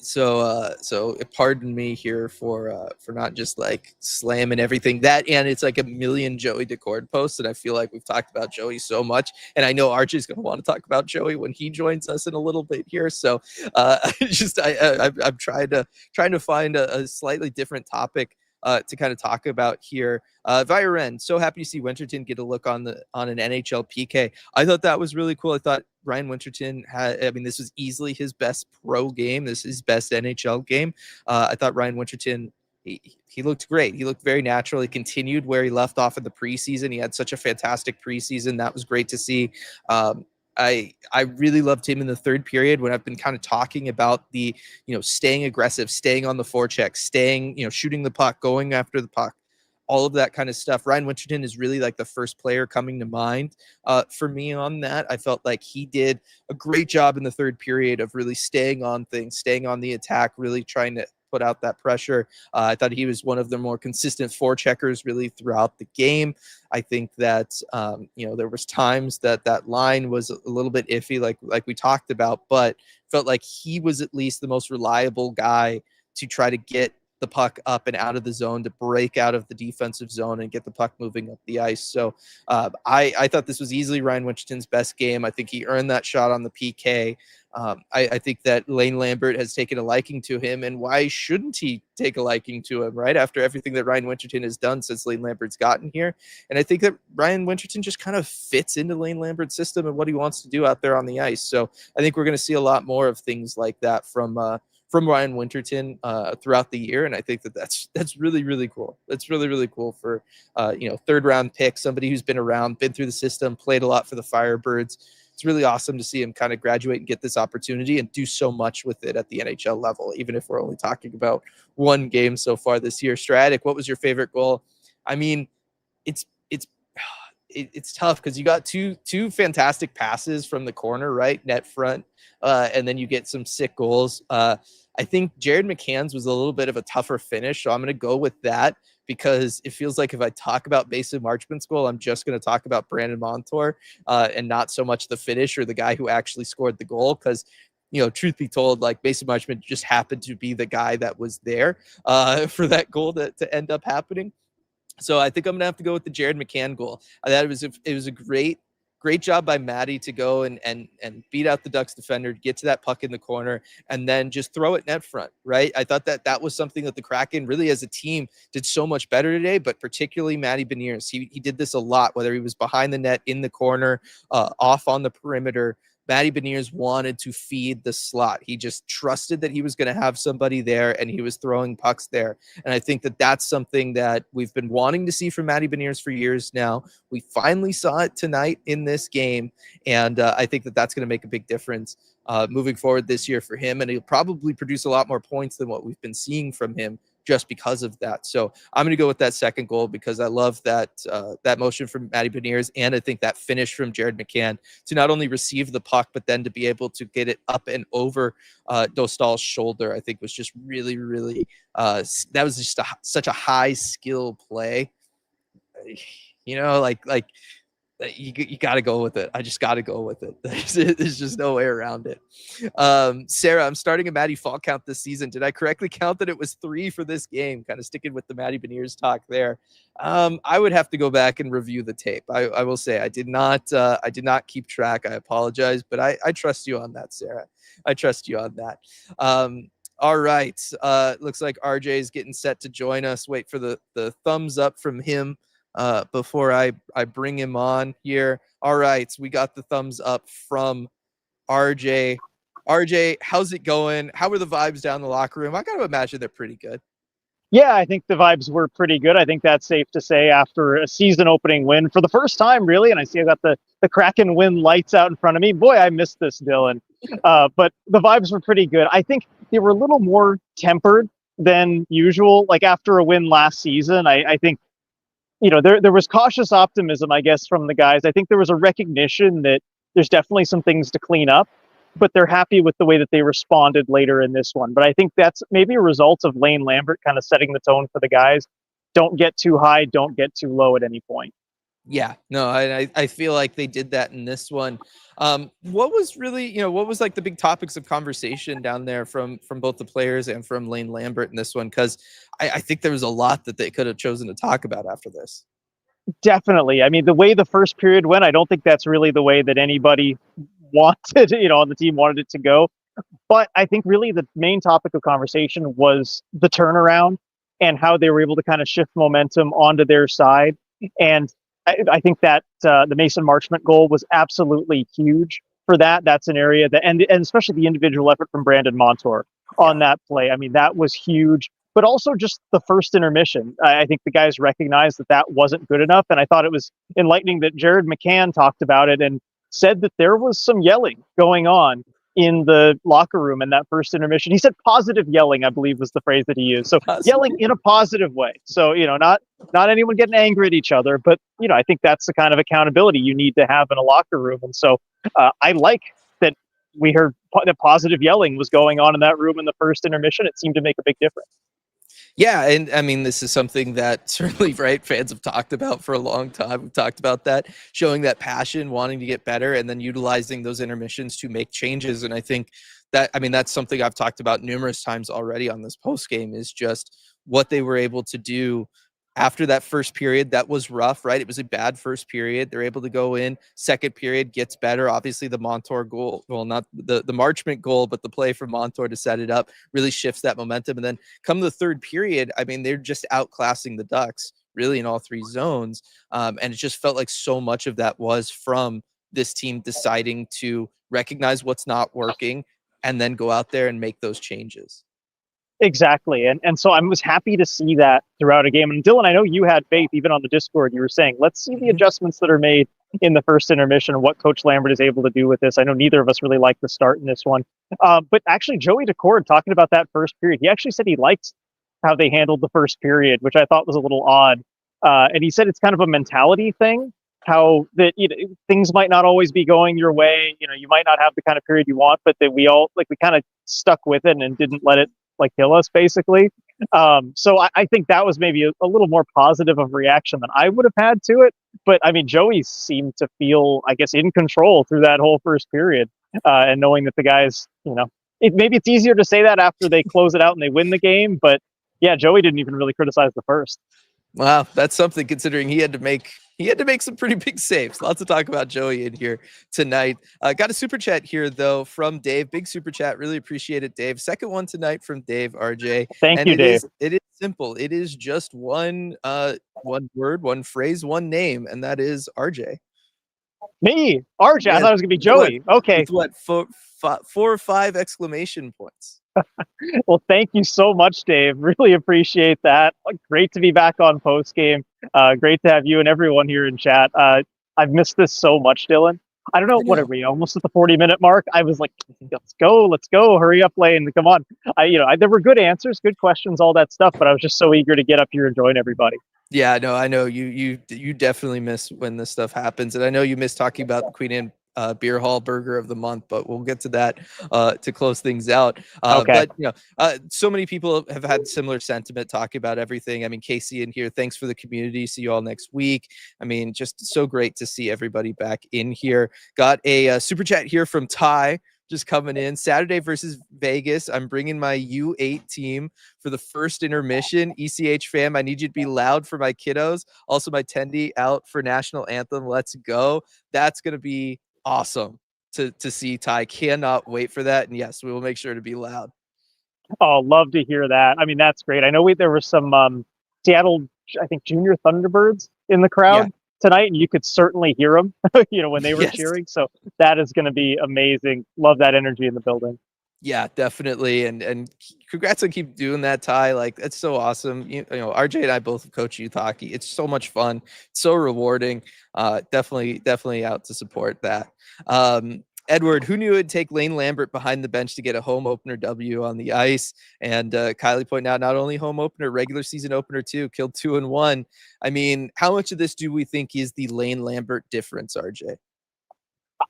S1: So pardon me here for not just like slamming everything that, and it's like a million Joey Decord posts, and I feel like we've talked about Joey so much, and I know Archie's going to want to talk about Joey when he joins us in a little bit here. So I'm trying to find a slightly different topic to kind of talk about here. Viren, so happy to see Winterton get a look on an NHL PK. I thought that was really cool. I thought Ryan Winterton this was easily his best pro game. This is his best NHL game. I thought Ryan Winterton, he looked great. He looked very natural. He continued where he left off in the preseason. He had such a fantastic preseason. That was great to see. I really loved him in the third period when I've been kind of talking about the, staying aggressive, staying on the forecheck, staying, shooting the puck, going after the puck, all of that kind of stuff. Ryan Winterton is really like the first player coming to mind for me on that. I felt like he did a great job in the third period of really staying on things, staying on the attack, really trying to put out that pressure. I thought he was one of the more consistent forecheckers really throughout the game. I think that, there was times that line was a little bit iffy, like we talked about, but felt like he was at least the most reliable guy to try to get the puck up and out of the zone, to break out of the defensive zone and get the puck moving up the ice. So I thought this was easily Ryan Winterton's best game. I think he earned that shot on the PK. I think that Lane Lambert has taken a liking to him, and why shouldn't he take a liking to him, right? After everything that Ryan Winterton has done since Lane Lambert's gotten here. And I think that Ryan Winterton just kind of fits into Lane Lambert's system and what he wants to do out there on the ice. So I think we're going to see a lot more of things like that from Ryan Winterton throughout the year. And I think that's really, really cool. That's really, really cool for, third round pick, somebody who's been around, been through the system, played a lot for the Firebirds. It's really awesome to see him kind of graduate and get this opportunity and do so much with it at the NHL level, even if we're only talking about one game so far this year. Stratic, what was your favorite goal? I mean, it's tough because you got two fantastic passes from the corner, right? Net front, and then you get some sick goals. I think Jared McCann's was a little bit of a tougher finish, so I'm going to go with that because it feels like if I talk about Mason Marchment's goal, I'm just going to talk about Brandon Montour and not so much the finish or the guy who actually scored the goal because, truth be told, like Mason Marchment just happened to be the guy that was there for that goal to end up happening. So I think I'm going to have to go with the Jared McCann goal. It was a great job by Matty to go and beat out the Ducks defender, get to that puck in the corner, and then just throw it net front, right? I thought that was something that the Kraken really as a team did so much better today, but particularly Matty Beniers. He did this a lot, whether he was behind the net, in the corner, off on the perimeter. Matty Beniers wanted to feed the slot. He just trusted that he was going to have somebody there, and he was throwing pucks there. And I think that that's something that we've been wanting to see from Matty Beniers for years now. We finally saw it tonight in this game, and I think that that's going to make a big difference moving forward this year for him, and he'll probably produce a lot more points than what we've been seeing from him just because of that. So I'm going to go with that second goal because I love that that motion from Matty Beniers, and I think that finish from Jared McCann to not only receive the puck, but then to be able to get it up and over Dostal's shoulder, I think was just really, really, that was just such a high skill play. You know, like you got to go with it. I just got to go with it. There's just no way around it. Sarah, I'm starting a Matty Fall count this season. Did I correctly count that it was 3 for this game? Kind of sticking with the Matty Beniers talk there. I would have to go back and review the tape. I will say I did not keep track. I apologize, but I trust you on that, Sarah. I trust you on that. All right. Looks like RJ is getting set to join us. Wait for the thumbs up from him before I bring him on here. All right, we got the thumbs up from RJ. RJ, how's it going? How were the vibes down in the locker room? I got to imagine they're pretty good.
S2: Yeah, I think the vibes were pretty good. I think that's safe to say after a season opening win for the first time, really. And I see I got the Kraken win lights out in front of me. Boy, I missed this, Dylan. But the vibes were pretty good. I think they were a little more tempered than usual. Like after a win last season, I think, you know, there was cautious optimism, I guess, from the guys. I think there was a recognition that there's definitely some things to clean up, but they're happy with the way that they responded later in this one. But I think that's maybe a result of Lane Lambert kind of setting the tone for the guys. Don't get too high, don't get too low at any point.
S1: Yeah, no, I feel like they did that in this one. What was really, you know, what was like the big topics of conversation down there from both the players and from Lane Lambert in this one? Because I think there was a lot that they could have chosen to talk about after this.
S2: Definitely. I mean, the way the first period went, I don't think that's really the way that anybody wanted, you know, on the team wanted it to go. But I think really the main topic of conversation was the turnaround and how they were able to kind of shift momentum onto their side. And I think that the Mason Marchment goal was absolutely huge for that. That's an area that, and especially the individual effort from Brandon Montour on that play. I mean, that was huge. But also just the first intermission. I think the guys recognized that that wasn't good enough. And I thought it was enlightening that Jared McCann talked about it and said that there was some yelling going on in the locker room in that first intermission. He said positive yelling, I believe was the phrase that he used. So yelling in a positive way. So, you know, not anyone getting angry at each other, but, you know, I think that's the kind of accountability you need to have in a locker room. And so I like that we heard that positive yelling was going on in that room in the first intermission. It seemed to make a big difference.
S1: Yeah, and I mean, this is something that certainly, right, fans have talked about for a long time. We've talked about that, showing that passion, wanting to get better, and then utilizing those intermissions to make changes. And I think that, I mean, that's something I've talked about numerous times already on this post game, is just what they were able to do after that first period. That was rough, right? It was a bad first period. They're able to go in. Second period gets better. Obviously, the Montour goal, well, not the Marchment goal, but the play from Montour to set it up really shifts that momentum. And then come the third period, I mean, they're just outclassing the Ducks really in all three zones. And it just felt like so much of that was from this team deciding to recognize what's not working and then go out there and make those changes.
S2: Exactly. And so I was happy to see that throughout a game. And Dylan, I know you had faith even on the Discord. You were saying, let's see the adjustments that are made in the first intermission and what Coach Lambert is able to do with this. I know neither of us really liked the start in this one. But actually, Joey Decord, talking about that first period, he actually said he liked how they handled the first period, which I thought was a little odd. And he said it's kind of a mentality thing, how that, you know, things might not always be going your way. You know, you might not have the kind of period you want, but that we kind of stuck with it and didn't let it kill us, basically. So I think that was maybe a little more positive of reaction than I would have had to it. But I mean, Joey seemed to feel, I guess, in control through that whole first period, and knowing that the guys, you know, maybe it's easier to say that after they close it out and they win the game. But yeah, Joey didn't even really criticize the first.
S1: Wow, that's something, considering he had to make some pretty big saves. Lots to talk about Joey in here tonight. Got a super chat here though from Dave. Big super chat. Really appreciate it, Dave. Second one tonight from Dave, RJ.
S2: Thank you, Dave.
S1: It is simple. It is just one word, one phrase, one name, and that is RJ.
S2: Me, RJ. I thought it was gonna be Joey. Okay.
S1: With what, 4 or 5 exclamation points.
S2: Well, thank you so much, Dave. Really appreciate that. Great to be back on post game. Great to have you and everyone here in chat. I've missed this so much, Dylan. I don't know,
S1: I
S2: what are
S1: know.
S2: we, almost at the 40-minute mark? I was like, let's go, hurry up, Lane, come on. There were good answers, good questions, all that stuff, but I was just so eager to get up here and join everybody.
S1: Yeah, no, I know you definitely miss when this stuff happens, and I know you miss talking about the Queen Anne Beerhall Burger of the Month, but we'll get to that to close things out.
S2: Okay.
S1: But so many people have had similar sentiment talking about everything. I mean, Casey in here, thanks for the community. See you all next week. I mean, just so great to see everybody back in here. Got a super chat here from Ty. Just coming in Saturday versus Vegas. I'm bringing my U8 team for the first intermission. ECH fam, I need you to be loud for my kiddos. Also, my Tendy out for national anthem. Let's go. That's going to be awesome to see. Ty, cannot wait for that. And yes, we will make sure to be loud.
S2: Oh, love to hear that. I mean, that's great. I know there were some Seattle, I think, junior Thunderbirds in the
S1: Yeah.
S2: crowd tonight, and you could certainly hear them, when they were
S1: Yes.
S2: cheering. So that is going to be amazing. Love that energy in the building.
S1: Yeah, definitely. And congrats on keep doing that, Ty. Like, that's so awesome. RJ and I both have coached youth hockey. It's so much fun. It's so rewarding. Definitely out to support that. Edward, who knew it'd take Lane Lambert behind the bench to get a home opener W on the ice? And Kylie pointing out, not only home opener, regular season opener too, killed 2-1. I mean, how much of this do we think is the Lane Lambert difference, RJ?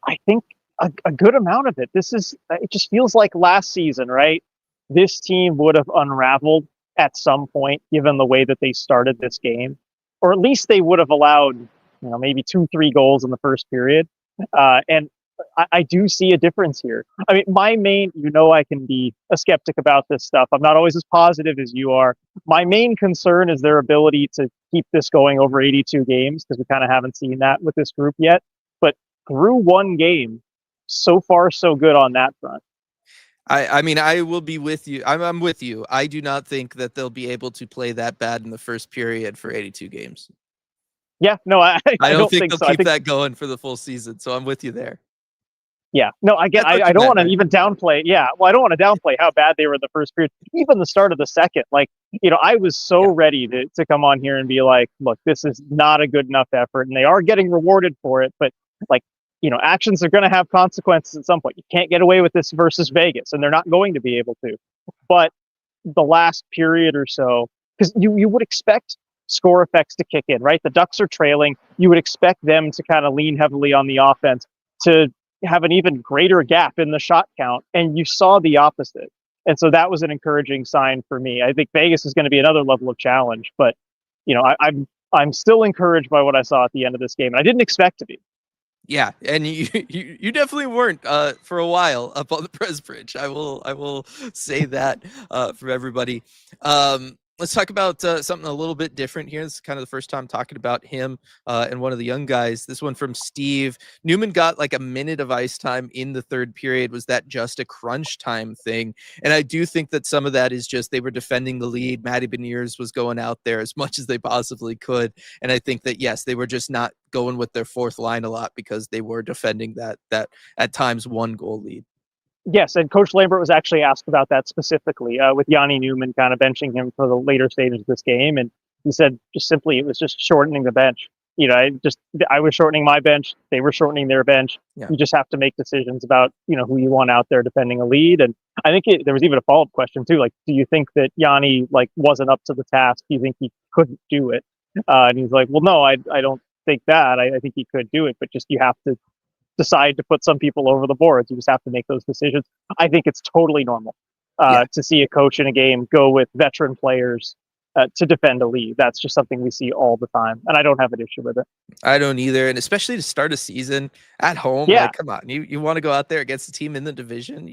S2: I think a good amount of it. It just feels like last season, right? This team would have unraveled at some point, given the way that they started this game, or at least they would have allowed, maybe 2-3 goals in the first period. And I do see a difference here. I mean, my main, I can be a skeptic about this stuff. I'm not always as positive as you are. My main concern is their ability to keep this going over 82 games, because we kind of haven't seen that with this group yet. But through one game, so far so good on that front.
S1: I mean, I will be with you. I'm with you. I do not think that they'll be able to play that bad in the first period for 82 games.
S2: Yeah, no, I
S1: don't think
S2: so.
S1: they'll keep that going for the full season. So I'm with you there.
S2: Yeah, no, I get. I don't want to even downplay. Yeah, well, I don't want to downplay how bad they were in the first period, even the start of the second. Like, I was so ready to come on here and be like, look, this is not a good enough effort, and they are getting rewarded for it. But like, actions are going to have consequences at some point. You can't get away with this versus Vegas, and they're not going to be able to. But the last period or so, because you would expect score effects to kick in, right? The Ducks are trailing. You would expect them to kind of lean heavily on the offense to have an even greater gap in the shot count, and you saw the opposite. And so that was an encouraging sign for me. I think Vegas is going to be another level of challenge, but I'm still encouraged by what I saw at the end of this game, and I didn't expect to be.
S1: Yeah, and you definitely weren't for a while up on the press bridge. I will say that for everybody. Let's talk about something a little bit different here. This is kind of the first time talking about him and one of the young guys. This one from Steve. Newman got like a minute of ice time in the third period. Was that just a crunch time thing? And I do think that some of that is just they were defending the lead. Matty Beniers was going out there as much as they possibly could. And I think that, yes, they were just not going with their fourth line a lot because they were defending that at times 1-goal lead.
S2: Yes, and Coach Lambert was actually asked about that specifically with Yanni Newman kind of benching him for the later stages of this game, and he said just simply it was just shortening the bench. I was shortening my bench, they were shortening their bench. Yeah. You just have to make decisions about who you want out there defending a lead. And I think there was even a follow-up question too, like, do you think that Yanni wasn't up to the task? Do you think he couldn't do it? And he's like, well, no, I don't think that. I think he could do it, but just you have to decide to put some people over the boards. You just have to make those decisions. I think it's totally normal to see a coach in a game go with veteran players to defend a lead. That's just something we see all the time, and I don't have an issue with it.
S1: I don't either, and especially to start a season at home.
S2: Yeah.
S1: Like, come on, you want to go out there against a team in the division.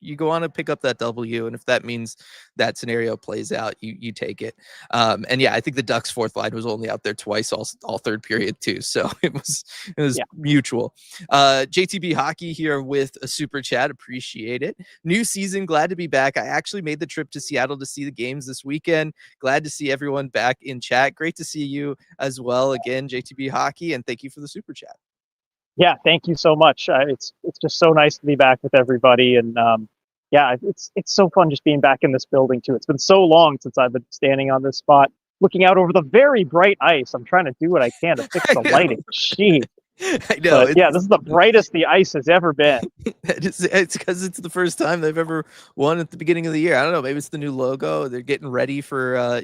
S1: You go on to pick up that W, and if that means that scenario plays out, you take it. And yeah, I think the Ducks' fourth line was only out there twice all third period too, so it was mutual. JTB Hockey here with a super chat, appreciate it. New season, glad to be back. I actually made the trip to Seattle to see the games this weekend. Glad to see everyone back in chat. Great to see you as well again, JTB Hockey, and thank you for the super chat.
S2: Yeah, thank you so much. It's just so nice to be back with everybody, and it's so fun just being back in this building too. It's been so long since I've been standing on this spot, looking out over the very bright ice. I'm trying to do what I can to fix the lighting. Jeez.
S1: I know.
S2: But yeah, this is the brightest the ice has ever been.
S1: It's because it's the first time they've ever won at the beginning of the year. I don't know. Maybe it's the new logo. They're getting ready for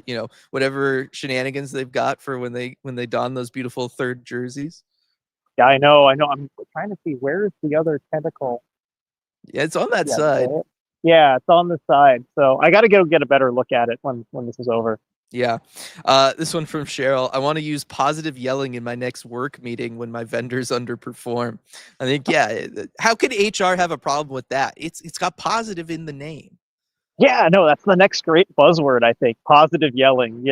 S1: whatever shenanigans they've got for when they don those beautiful third jerseys.
S2: Yeah, I know. I'm trying to see where's the other tentacle.
S1: Yeah, it's on that
S2: Yeah,
S1: side.
S2: yeah, it's on the side. So I got to go get a better look at it when this is over.
S1: Yeah. This one from Cheryl. I want to use positive yelling in my next work meeting when my vendors underperform. I think, yeah. How could HR have a problem with that? It's got positive in the name.
S2: Yeah, no, that's the next great buzzword, I think. Positive yelling.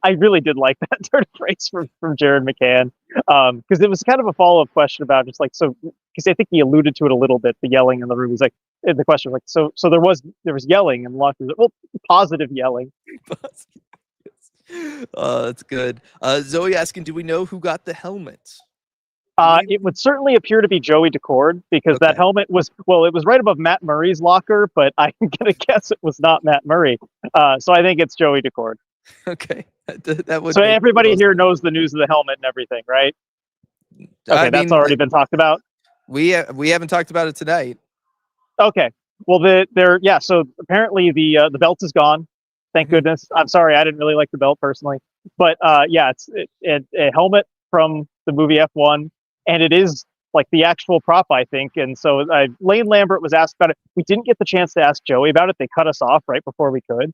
S2: I really did like that sort of phrase from Jared McCann. Because it was kind of a follow-up question about just like, so, because I think he alluded to it a little bit, the yelling in the room. He's like, the question was like, so there was yelling and lots of, well, positive yelling.
S1: That's good. Zoe asking, do we know who got the helmet?
S2: It would certainly appear to be Joey Decord because that helmet it was right above Matt Murray's locker, but I'm gonna guess it was not Matt Murray. So I think it's Joey Decord.
S1: Okay, that would.
S2: So everybody here knows the news of the helmet and everything, right? Okay, that's already been talked about.
S1: We haven't talked about it tonight.
S2: Okay, well, so apparently the belt is gone. Thank goodness. I'm sorry, I didn't really like the belt personally, but it's a helmet from the movie F1. And it is like the actual prop, I think. And so Lane Lambert was asked about it. We didn't get the chance to ask Joey about it. They cut us off right before we could.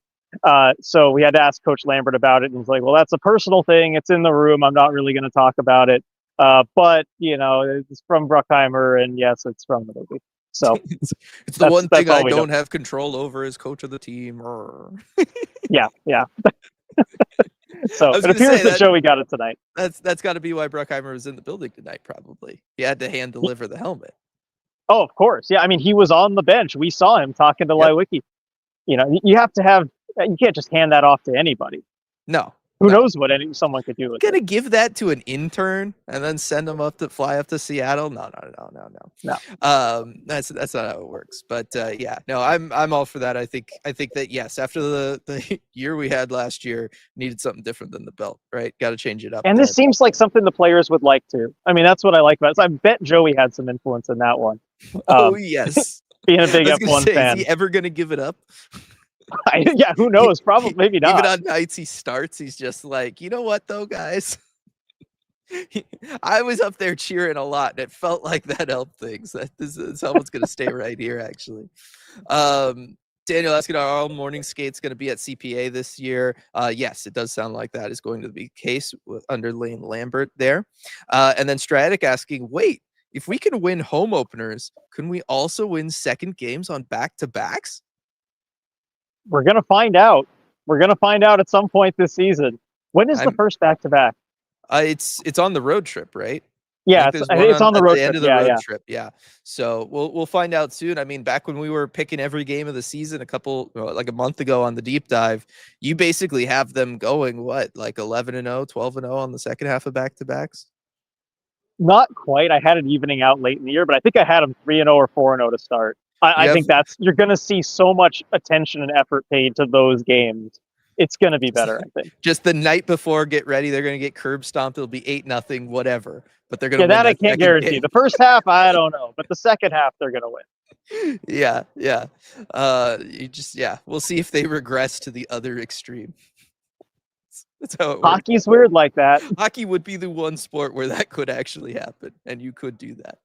S2: So we had to ask Coach Lambert about it. And he's like, well, that's a personal thing. It's in the room. I'm not really going to talk about it. But, it's from Bruckheimer. And yes, it's from the movie. So
S1: it's the one thing I don't have control over as coach of the team.
S2: Yeah. So it appears that Joey got it tonight.
S1: That's got to be why Bruckheimer was in the building tonight. Probably he had to hand deliver the helmet.
S2: Oh, of course, yeah. I mean, he was on the bench. We saw him talking to Lewicki. You have to have. You can't just hand that off to anybody.
S1: No.
S2: Who knows what someone could do with
S1: it? Gonna give that to an intern and then send them fly up to Seattle? No. That's not how it works. But I'm all for that. I think that yes, after the year we had last year, needed something different than the belt, right? Got to change it up.
S2: And this seems like something the players would like to. I mean, that's what I like about it. So I bet Joey had some influence in that one.
S1: Oh yes,
S2: being a big F1 fan.
S1: Is he ever gonna give it up?
S2: Yeah, who knows? Probably, maybe not.
S1: Even on nights he starts, he's just like, you know what, though, guys? I was up there cheering a lot, and it felt like that helped things. This helmet's going to stay right here, actually. Daniel asking, are all morning skates going to be at CPA this year? Yes, it does sound like that is going to be the case under Lane Lambert there. And then Stratic asking, wait, if we can win home openers, can we also win second games on back-to-backs?
S2: We're going to find out. We're going to find out at some point this season. When is the first back-to-back?
S1: It's on the road trip, right?
S2: Yeah, it's on the road trip.
S1: End of the road trip. Yeah. So we'll find out soon. I mean, back when we were picking every game of the season a month ago on the deep dive, you basically have them going like 11-0, 12-0 on the second half of back-to-backs.
S2: Not quite. I had it evening out late in the year, but I think I had them 3-0 or 4-0 to start. I think you're going to see so much attention and effort paid to those games. It's going to be better, I think.
S1: Just the night before, get ready. They're going to get curb stomped. It'll be 8-0, whatever. But they're going to win
S2: that I can't guarantee.
S1: Game.
S2: The first half, I don't know, but the second half, they're going to win.
S1: Yeah. We'll see if they regress to the other extreme. That's how it works.
S2: Hockey's weird like that.
S1: Hockey would be the one sport where that could actually happen, and you could do that.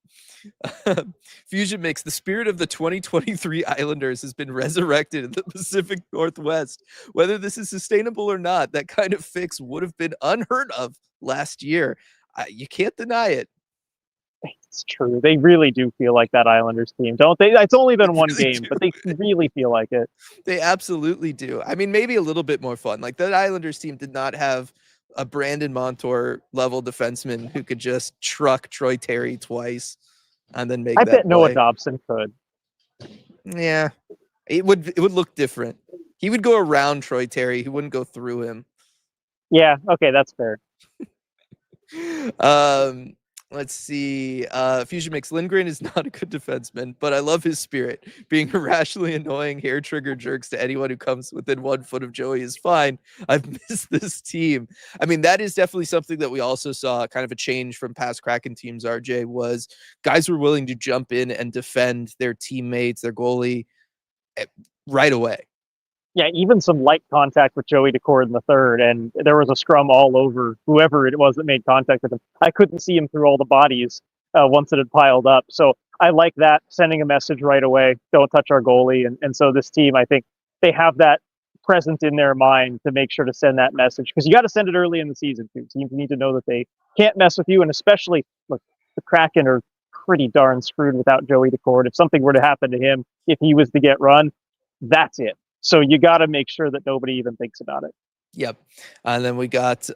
S1: Fusion Mix, the spirit of the 2023 Islanders has been resurrected in the Pacific Northwest. Whether this is sustainable or not, that kind of fix would have been unheard of last year. You can't deny it.
S2: It's true. They really do feel like that Islanders team, don't they? It's only been one game, but they really feel like it.
S1: They absolutely do. I mean, maybe a little bit more fun. Like that Islanders team did not have a Brandon Montour level defenseman who could just truck Troy Terry twice and then make. I bet
S2: Noah Dobson could.
S1: Yeah, it would look different. He would go around Troy Terry. He wouldn't go through him.
S2: Yeah. Okay, that's fair.
S1: Let's see. Fusion Mix Lindgren is not a good defenseman, but I love his spirit. Being irrationally annoying hair trigger jerks to anyone who comes within 1 foot of Joey is fine. I've missed this team. I mean, that is definitely something that we also saw kind of a change from past Kraken teams, RJ, was guys were willing to jump in and defend their teammates, their goalie right away.
S2: Yeah, even some light contact with Joey Decord in the third, and there was a scrum all over whoever it was that made contact with him. I couldn't see him through all the bodies once it had piled up. So I like that, sending a message right away, don't touch our goalie. And so this team, I think they have that present in their mind to make sure to send that message, because you got to send it early in the season too. Teams need to know that they can't mess with you, and especially, look, the Kraken are pretty darn screwed without Joey Decord. If something were to happen to him, if he was to get run, that's it. So you got to make sure that nobody even thinks about it.
S1: Yep. And then we got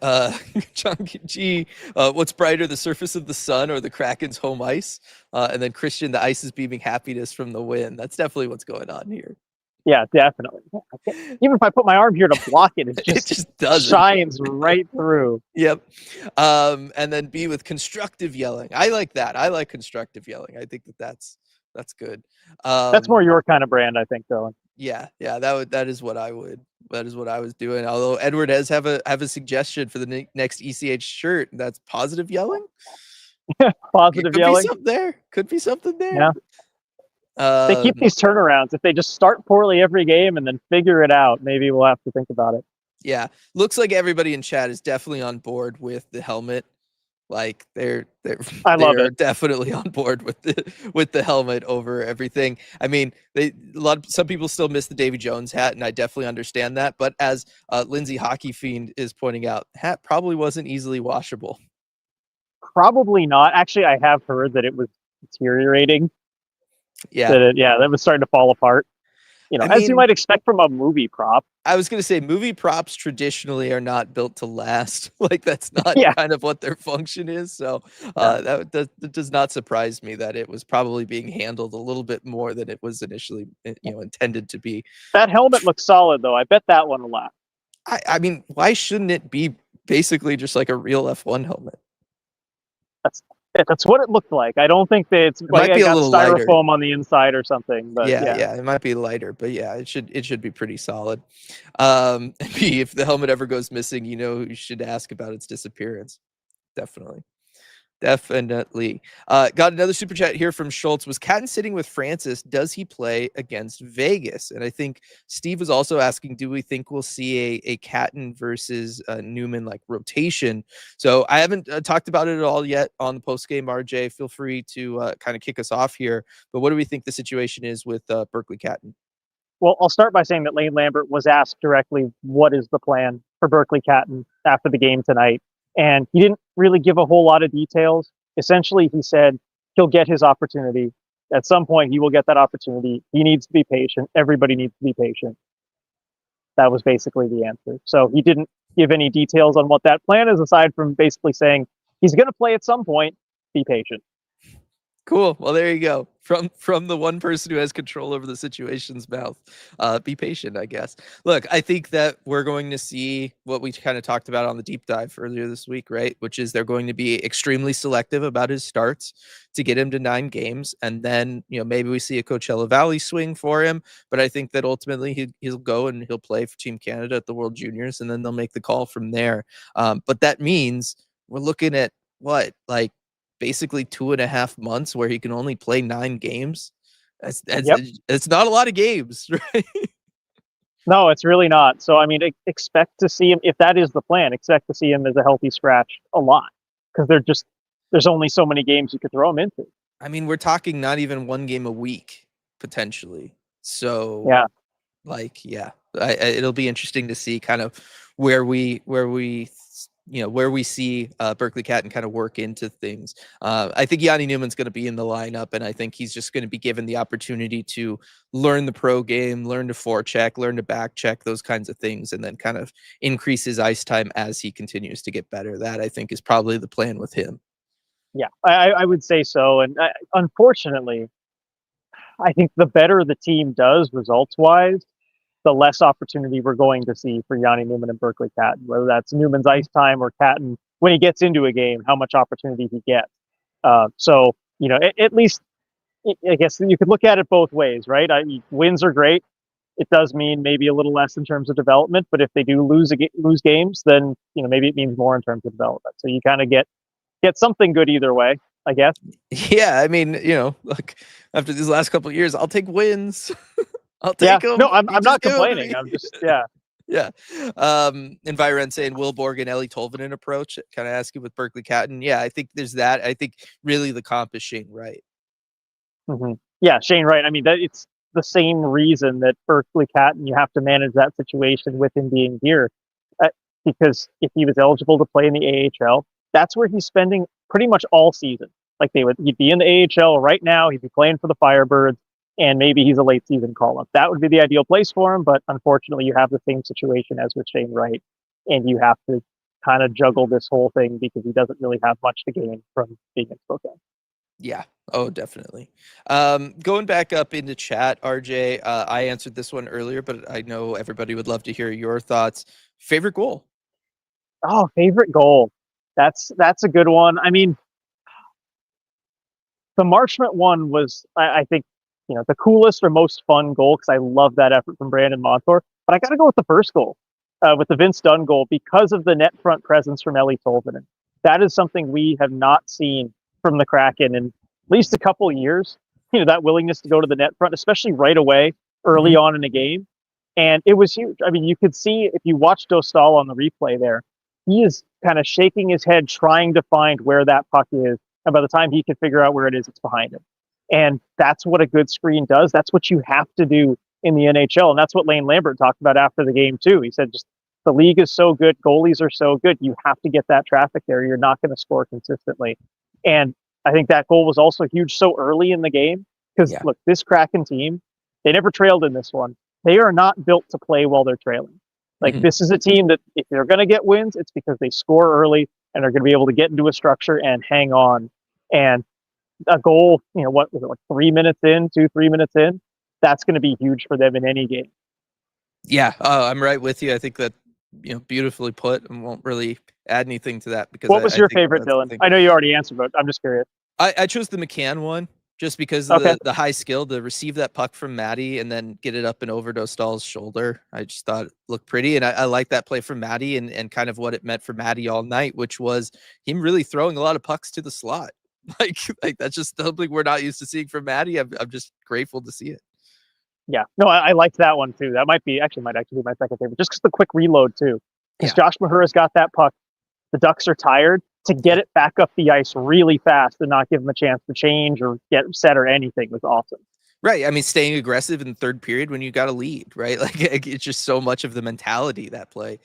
S1: John G. What's brighter, the surface of the sun or the Kraken's home ice? And then Christian, the ice is beaming happiness from the win. That's definitely what's going on here.
S2: Yeah, definitely. Even if I put my arm here to block it, it
S1: just doesn't.
S2: Shines right through.
S1: Yep. And then B with constructive yelling. I like that. I like constructive yelling. I think that's good.
S2: That's more your kind of brand, I think, Dylan.
S1: Yeah, that is what I was doing. Although Edward has have a suggestion for the next ECH shirt. That's positive yelling.
S2: Positive yelling.
S1: Could be something there.
S2: Yeah. They keep these turnarounds. If they just start poorly every game and then figure it out, maybe we'll have to think about it.
S1: Yeah, looks like everybody in chat is definitely on board with the helmet. Like they're definitely on board with the helmet over everything. I mean, some people still miss the Davy Jones hat, and I definitely understand that. But as Lindsay Hockey Fiend is pointing out, hat probably wasn't easily washable.
S2: Probably not. Actually, I have heard that it was deteriorating.
S1: Yeah,
S2: that was starting to fall apart. As you might expect from a movie prop.
S1: I was going to say movie props traditionally are not built to last. Like that's not kind of what their function is. So that does not surprise me that it was probably being handled a little bit more than it was initially, intended to be.
S2: That helmet looks solid though. I bet that one will last.
S1: I mean, why shouldn't it be basically just like a real F1 helmet?
S2: That's what it looked like. I don't think that it's like I got styrofoam lighter on the inside or something. But
S1: yeah, it might be lighter, but yeah, it should be pretty solid. If the helmet ever goes missing, you should ask about its disappearance. Definitely. Got another super chat here from Schultz. Was Catton sitting with Francis? Does he play against Vegas? And I think Steve was also asking, do we think we'll see a Catton versus Newman like rotation? So I haven't talked about it at all yet on the post game. RJ, feel free to kind of kick us off here. But what do we think the situation is with Berkeley Catton?
S2: Well, I'll start by saying that Lane Lambert was asked directly, what is the plan for Berkeley Catton after the game tonight? And he didn't really give a whole lot of details. Essentially, he said he'll get his opportunity. At some point, he will get that opportunity. He needs to be patient. Everybody needs to be patient. That was basically the answer. So he didn't give any details on what that plan is, aside from basically saying he's going to play at some point. Be patient.
S1: Cool. Well, there you go. From the one person who has control over the situation's mouth. Be patient, I guess. Look, I think that we're going to see what we kind of talked about on the deep dive earlier this week, right? Which is they're going to be extremely selective about his starts to get him to 9 games. And then, maybe we see a Coachella Valley swing for him. But I think that ultimately he'll go and he'll play for Team Canada at the World Juniors, and then they'll make the call from there. But that means we're looking at basically 2.5 months where he can only play 9 games. It's not a lot of games, right?
S2: No, it's really not. So, I mean, expect to see him, if that is the plan, expect to see him as a healthy scratch a lot, because there's only so many games you could throw him into.
S1: I mean, we're talking not even 1 game a week, potentially. So, it'll be interesting to see kind of where we see Berkeley Catton kind of work into things. I think Yanni Newman's going to be in the lineup, and I think he's just going to be given the opportunity to learn the pro game, learn to forecheck, learn to back check, those kinds of things, and then kind of increase his ice time as he continues to get better. That, I think, is probably the plan with him.
S2: Yeah, I would say so. And unfortunately, I think the better the team does results-wise, the less opportunity we're going to see for Yanni Newman and Berkeley Catton, whether that's Newman's ice time or Catton, when he gets into a game, how much opportunity he gets. So, at least I guess you could look at it both ways, right? Wins are great. It does mean maybe a little less in terms of development, but if they do lose games, then maybe it means more in terms of development. So you kind of get something good either way, I guess.
S1: Yeah, I mean, look, after these last couple of years, I'll take wins. I'll
S2: Yeah,
S1: take them.
S2: no, I'm
S1: You
S2: not
S1: just give 'em to
S2: complaining.
S1: me.
S2: I'm just yeah.
S1: Yeah. Environ saying Will Borg and Ellie Tolvanen approach. Kind of asking with Berkeley Catton. Yeah, I think there's that. I think really the comp is Shane Wright.
S2: Mm-hmm. Yeah, Shane Wright. I mean, it's the same reason that Berkeley Catton, you have to manage that situation with him being here. Uh, because if he was eligible to play in the AHL, that's where he's spending pretty much all season. Like he'd be in the AHL right now, he'd be playing for the Firebirds, and maybe he's a late season call up. That would be the ideal place for him, but unfortunately, you have the same situation as with Shane Wright, and you have to kind of juggle this whole thing because he doesn't really have much to gain from being in Spokane.
S1: Yeah. Oh, definitely. Going back up into chat, RJ, I answered this one earlier, but I know everybody would love to hear your thoughts. Favorite goal?
S2: Oh, favorite goal. That's a good one. I mean, the Marchment one was, I think, the coolest or most fun goal because I love that effort from Brandon Montour. But I got to go with the first goal, with the Vince Dunn goal, because of the net front presence from Ellie Tolvanen. That is something we have not seen from the Kraken in at least a couple of years. That willingness to go to the net front, especially right away, early on in a game. And it was huge. I mean, you could see if you watch Dostal on the replay there, he is kind of shaking his head trying to find where that puck is. And by the time he can figure out where it is, it's behind him. And that's what a good screen does. That's what you have to do in the NHL. And that's what Lane Lambert talked about after the game, too. He said, just the league is so good. Goalies are so good. You have to get that traffic there. You're not going to score consistently. And I think that goal was also huge so early in the game because, look, this Kraken team, they never trailed in this one. They are not built to play while they're trailing. Like, this is a team that if they're going to get wins, it's because they score early and are going to be able to get into a structure and hang on. And a goal, what was it, like 3 minutes in, 3 minutes in? That's going to be huge for them in any game.
S1: Yeah, I'm right with you. I think that, beautifully put, and won't really add anything to that because
S2: what was your
S1: think
S2: favorite, Dylan? I know you already answered, but I'm just curious.
S1: I chose the McCann one just because of the high skill to receive that puck from Matty and then get it up and over Dostal's shoulder. I just thought it looked pretty. And I like that play from Matty and kind of what it meant for Matty all night, which was him really throwing a lot of pucks to the slot. Like that's just something we're not used to seeing from Matty. I'm just grateful to see it.
S2: Yeah, no, I liked that one too. That might actually be my second favorite, just because the quick reload too. Because Josh Mahura's got that puck. The Ducks are tired. To get it back up the ice really fast and not give them a chance to change or get set or anything was awesome.
S1: Right. I mean, staying aggressive in the third period when you got a lead, right? Like it's just so much of the mentality that play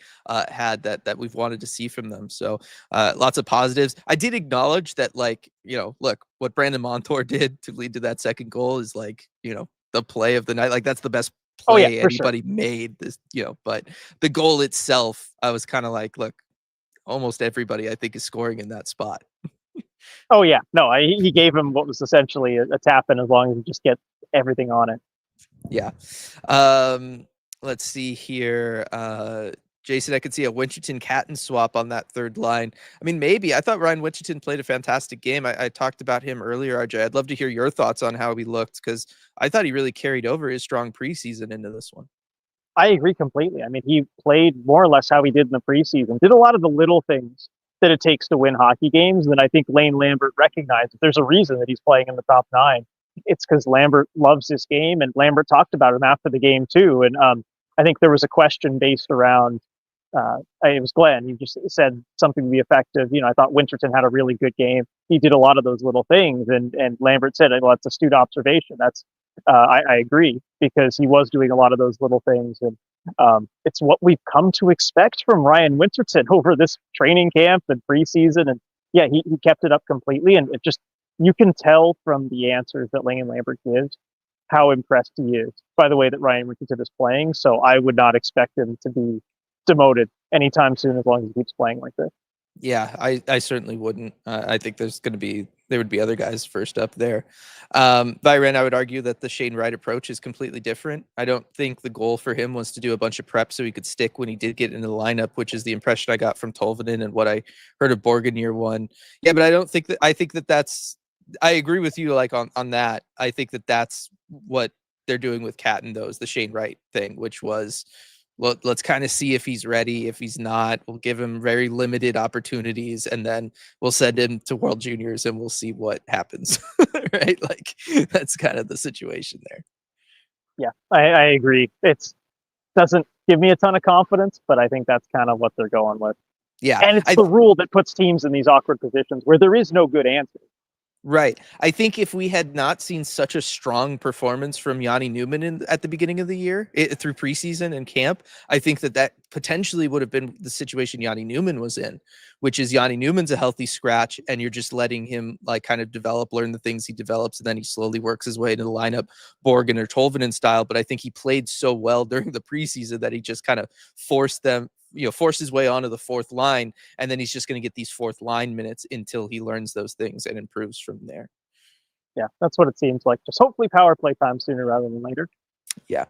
S1: had that we've wanted to see from them. So lots of positives. I did acknowledge that, like, look, what Brandon Montour did to lead to that second goal is like, the play of the night. Like that's the best play anybody made this, but the goal itself, I was kind of like, look, almost everybody I think is scoring in that spot.
S2: Oh yeah, no, he gave him what was essentially a tap in as long as he just gets everything on it.
S1: Yeah. Let's see here. Jason, I could see a Winterton Catton swap on that third line. I mean, maybe. I thought Ryan Winterton played a fantastic game. I talked about him earlier, RJ. I'd love to hear your thoughts on how he looked because I thought he really carried over his strong preseason into this one.
S2: I agree completely. I mean, he played more or less how he did in the preseason, did a lot of the little things that it takes to win hockey games. And I think Lane Lambert recognized that there's a reason that he's playing in the top nine. It's because Lambert loves this game, and Lambert talked about him after the game too. And I think there was a question based around, it was Glenn. He just said something to the effect of, I thought Winterton had a really good game. He did a lot of those little things. And Lambert said, well, that's astute observation. That's, I agree, because he was doing a lot of those little things. And it's what we've come to expect from Ryan Winterton over this training camp and preseason. And yeah, he kept it up completely. And it just, you can tell from the answers that Lane Lambert gives how impressed he is by the way that Ryan Winterton is playing. So I would not expect him to be demoted anytime soon as long as he keeps playing like this.
S1: Yeah, I certainly wouldn't. I think there would be other guys first up there. Byron, I would argue that the Shane Wright approach is completely different. I don't think the goal for him was to do a bunch of prep so he could stick when he did get into the lineup, which is the impression I got from Tolvanen and what I heard of Borgen year one. Yeah, but I don't think that I think that that's I agree with you like on that. I think that that's what they're doing with Catton though, is the Shane Wright thing, which was let's kind of see if he's ready. If he's not, we'll give him very limited opportunities and then we'll send him to World Juniors and we'll see what happens. Right? Like that's kind of the situation there.
S2: Yeah, I agree. It doesn't give me a ton of confidence, but I think that's kind of what they're going with.
S1: Yeah.
S2: And it's the rule that puts teams in these awkward positions where there is no good answer.
S1: Right. I think if we had not seen such a strong performance from Yanni Newman at the beginning of the year through preseason and camp, I think that potentially would have been the situation Yanni Newman was in, which is Yanni Newman's a healthy scratch and you're just letting him like kind of develop, learn the things he develops, and then he slowly works his way into the lineup, Borgen or Tolvanen style. But I think he played so well during the preseason that he just kind of forced his way onto the fourth line, and then he's just going to get these fourth line minutes until he learns those things and improves from there.
S2: Yeah, that's what it seems like. Just hopefully power play time sooner rather than later.
S1: Yeah.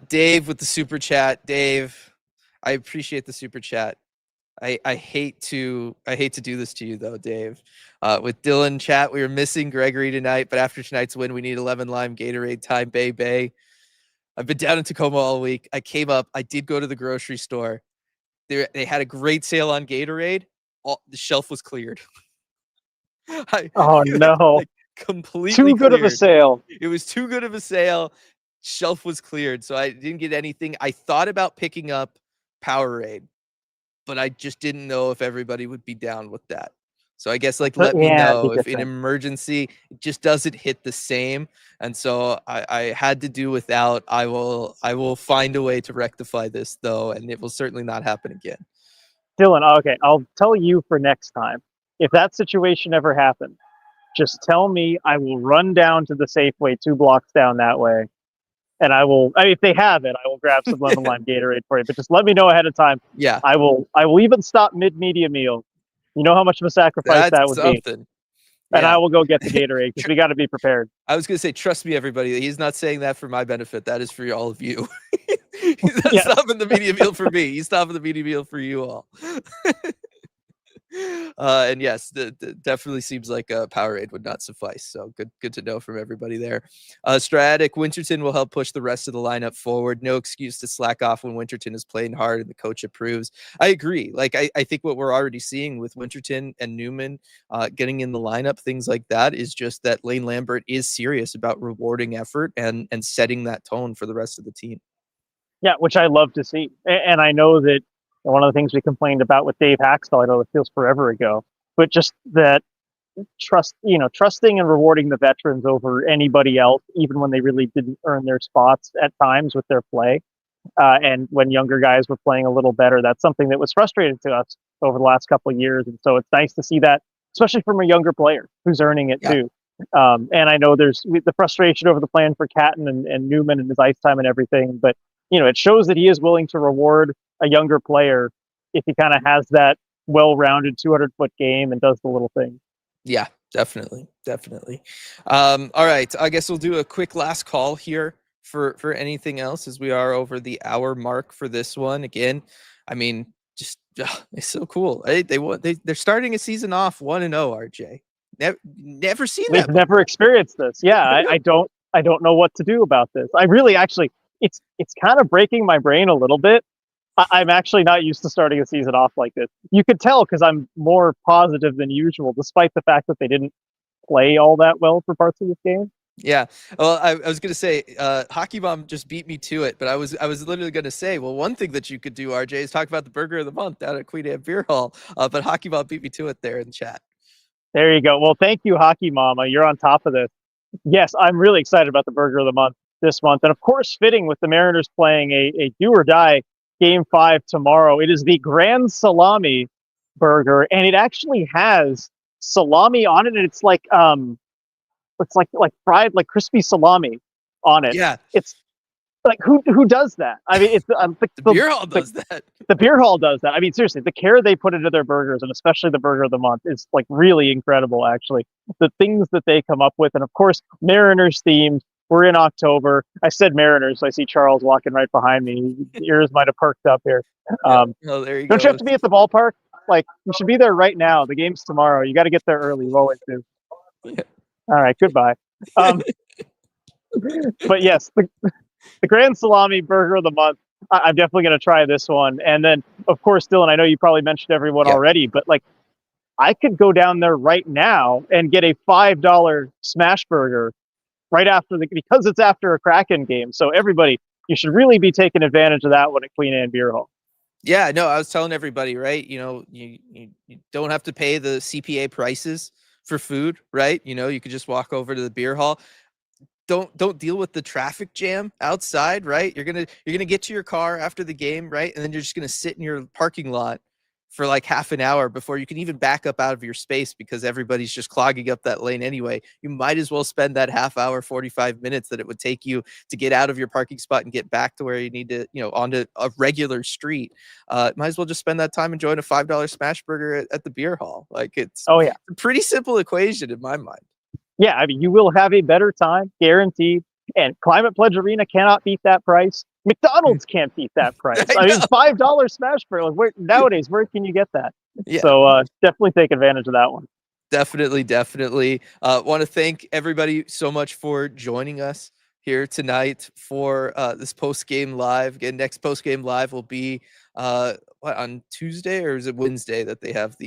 S1: Dave with the super chat. Dave, I appreciate the super chat. I hate to do this to you though, Dave. With Dylan chat, we were missing Gregory tonight, but after tonight's win, we need 11 lime Gatorade time, Bay. I've been down in Tacoma all week. I came up. I did go to the grocery store. They had a great sale on Gatorade. The shelf was cleared.
S2: Oh no!
S1: Like, completely
S2: too good
S1: cleared.
S2: Of a sale.
S1: It was too good of a sale. Shelf was cleared, so I didn't get anything. I thought about picking up Powerade, but I just didn't know if everybody would be down with that. So I guess like let me know if in emergency it just doesn't hit the same. And so I had to do without. I will find a way to rectify this though, and it will certainly not happen again.
S2: Dylan, okay, I'll tell you for next time. If that situation ever happens, just tell me. I will run down to the Safeway 2 blocks down that way, and if they have it, I will grab some lemon lime Gatorade for you. But just let me know ahead of time.
S1: Yeah,
S2: I will even stop mid-media meal. You know how much of a sacrifice that would be.
S1: Yeah.
S2: And I will go get the Gatorade because we got to be prepared.
S1: I was going to say, trust me, everybody. He's not saying that for my benefit. That is for all of you. He's not stopping the media meal for me. He's stopping the media meal for you all. And yes, definitely seems like a Powerade would not suffice. So good to know from everybody there. Stratic, Winterton will help push the rest of the lineup forward. No excuse to slack off when Winterton is playing hard and the coach approves. I agree. Like I think what we're already seeing with Winterton and Newman getting in the lineup, things like that, is just that Lane Lambert is serious about rewarding effort and setting that tone for the rest of the team.
S2: Yeah, which I love to see. And I know that one of the things we complained about with Dave Haxtell, I know it feels forever ago, but just that trusting and rewarding the veterans over anybody else, even when they really didn't earn their spots at times with their play. And when younger guys were playing a little better, that's something that was frustrating to us over the last couple of years. And so it's nice to see that, especially from a younger player who's earning it too. And I know there's the frustration over the plan for Catton and Newman and his ice time and everything, but it shows that he is willing to reward a younger player if he kind of has that well-rounded 200-foot game and does the little thing.
S1: Yeah, definitely. All right, I guess we'll do a quick last call here for anything else, as we are over the hour mark for this one. Again, I mean, just it's so cool. They're starting a season off 1-0. RJ, never seen that.
S2: We've never experienced this. Yeah, I don't know what to do about this. I really actually. It's kind of breaking my brain a little bit. I'm actually not used to starting a season off like this. You could tell because I'm more positive than usual, despite the fact that they didn't play all that well for parts of this game.
S1: Yeah. Well, I was going to say, Hockey Bomb just beat me to it, but I was literally going to say, well, one thing that you could do, RJ, is talk about the burger of the month out at Queen Anne Beerhall. But Hockey Bomb beat me to it there in the chat.
S2: There you go. Well, thank you, Hockey Mama. You're on top of this. Yes, I'm really excited about the burger of the month this month. And of course, fitting with the Mariners playing a do or die Game 5 tomorrow. It is the Grand Salami burger, and it actually has salami on it, and it's like fried, like crispy salami on it.
S1: Yeah.
S2: It's Like who does that? I mean, it's
S1: The Beerhall does that.
S2: The Beerhall does that. I mean, seriously, the care they put into their burgers, and especially the burger of the month, is like really incredible. Actually, the things that they come up with, and of course, Mariners themed. We're in October. I said Mariners. So I see Charles walking right behind me. His ears might have perked up here.
S1: Oh, there you go.
S2: Don't you have to be at the ballpark? Like, you should be there right now. The game's tomorrow. You got to get there early. You always do.
S1: Yeah.
S2: All right. Goodbye. But yes, the Grand Salami Burger of the Month. I'm definitely going to try this one. And then, of course, Dylan, I know you probably mentioned everyone already, but like, I could go down there right now and get a $5 smash burger right after because it's after a Kraken game. So everybody, you should really be taking advantage of that one at Queen Anne Beer Hall.
S1: Yeah, no, I was telling everybody, right? You don't have to pay the CPA prices for food, right? You could just walk over to the beer hall. Don't deal with the traffic jam outside, right? You're gonna get to your car after the game, right? And then you're just gonna sit in your parking lot for like half an hour before you can even back up out of your space because everybody's just clogging up that lane anyway. You might as well spend that half hour, 45 minutes that it would take you to get out of your parking spot and get back to where you need to, onto a regular street. Might as well just spend that time enjoying a $5 smash burger at the beer hall. Like it's a pretty simple equation in my mind.
S2: Yeah, I mean, you will have a better time, guaranteed. And Climate Pledge Arena cannot beat that price. McDonald's can't beat that price. I mean, $5 smash burger. Nowadays, where can you get that? Yeah. So definitely take advantage of that one.
S1: Definitely. Want to thank everybody so much for joining us here tonight for this post-game live. Again, next post-game live will be on Tuesday, or is it Wednesday that they have the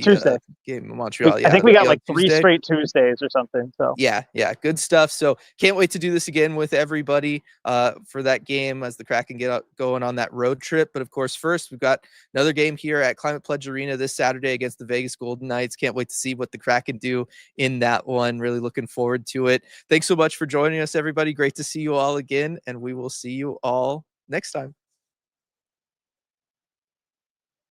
S1: game in Montreal?
S2: I think we got like 3 straight Tuesdays or something. So
S1: yeah, good stuff. So can't wait to do this again with everybody for that game as the Kraken get going on that road trip. But of course, first we've got another game here at Climate Pledge Arena this Saturday against the Vegas Golden Knights. Can't wait to see what the Kraken do in that one. Really looking forward to it. Thanks so much for joining us, everybody. Great to see you all again, and we will see you all next time.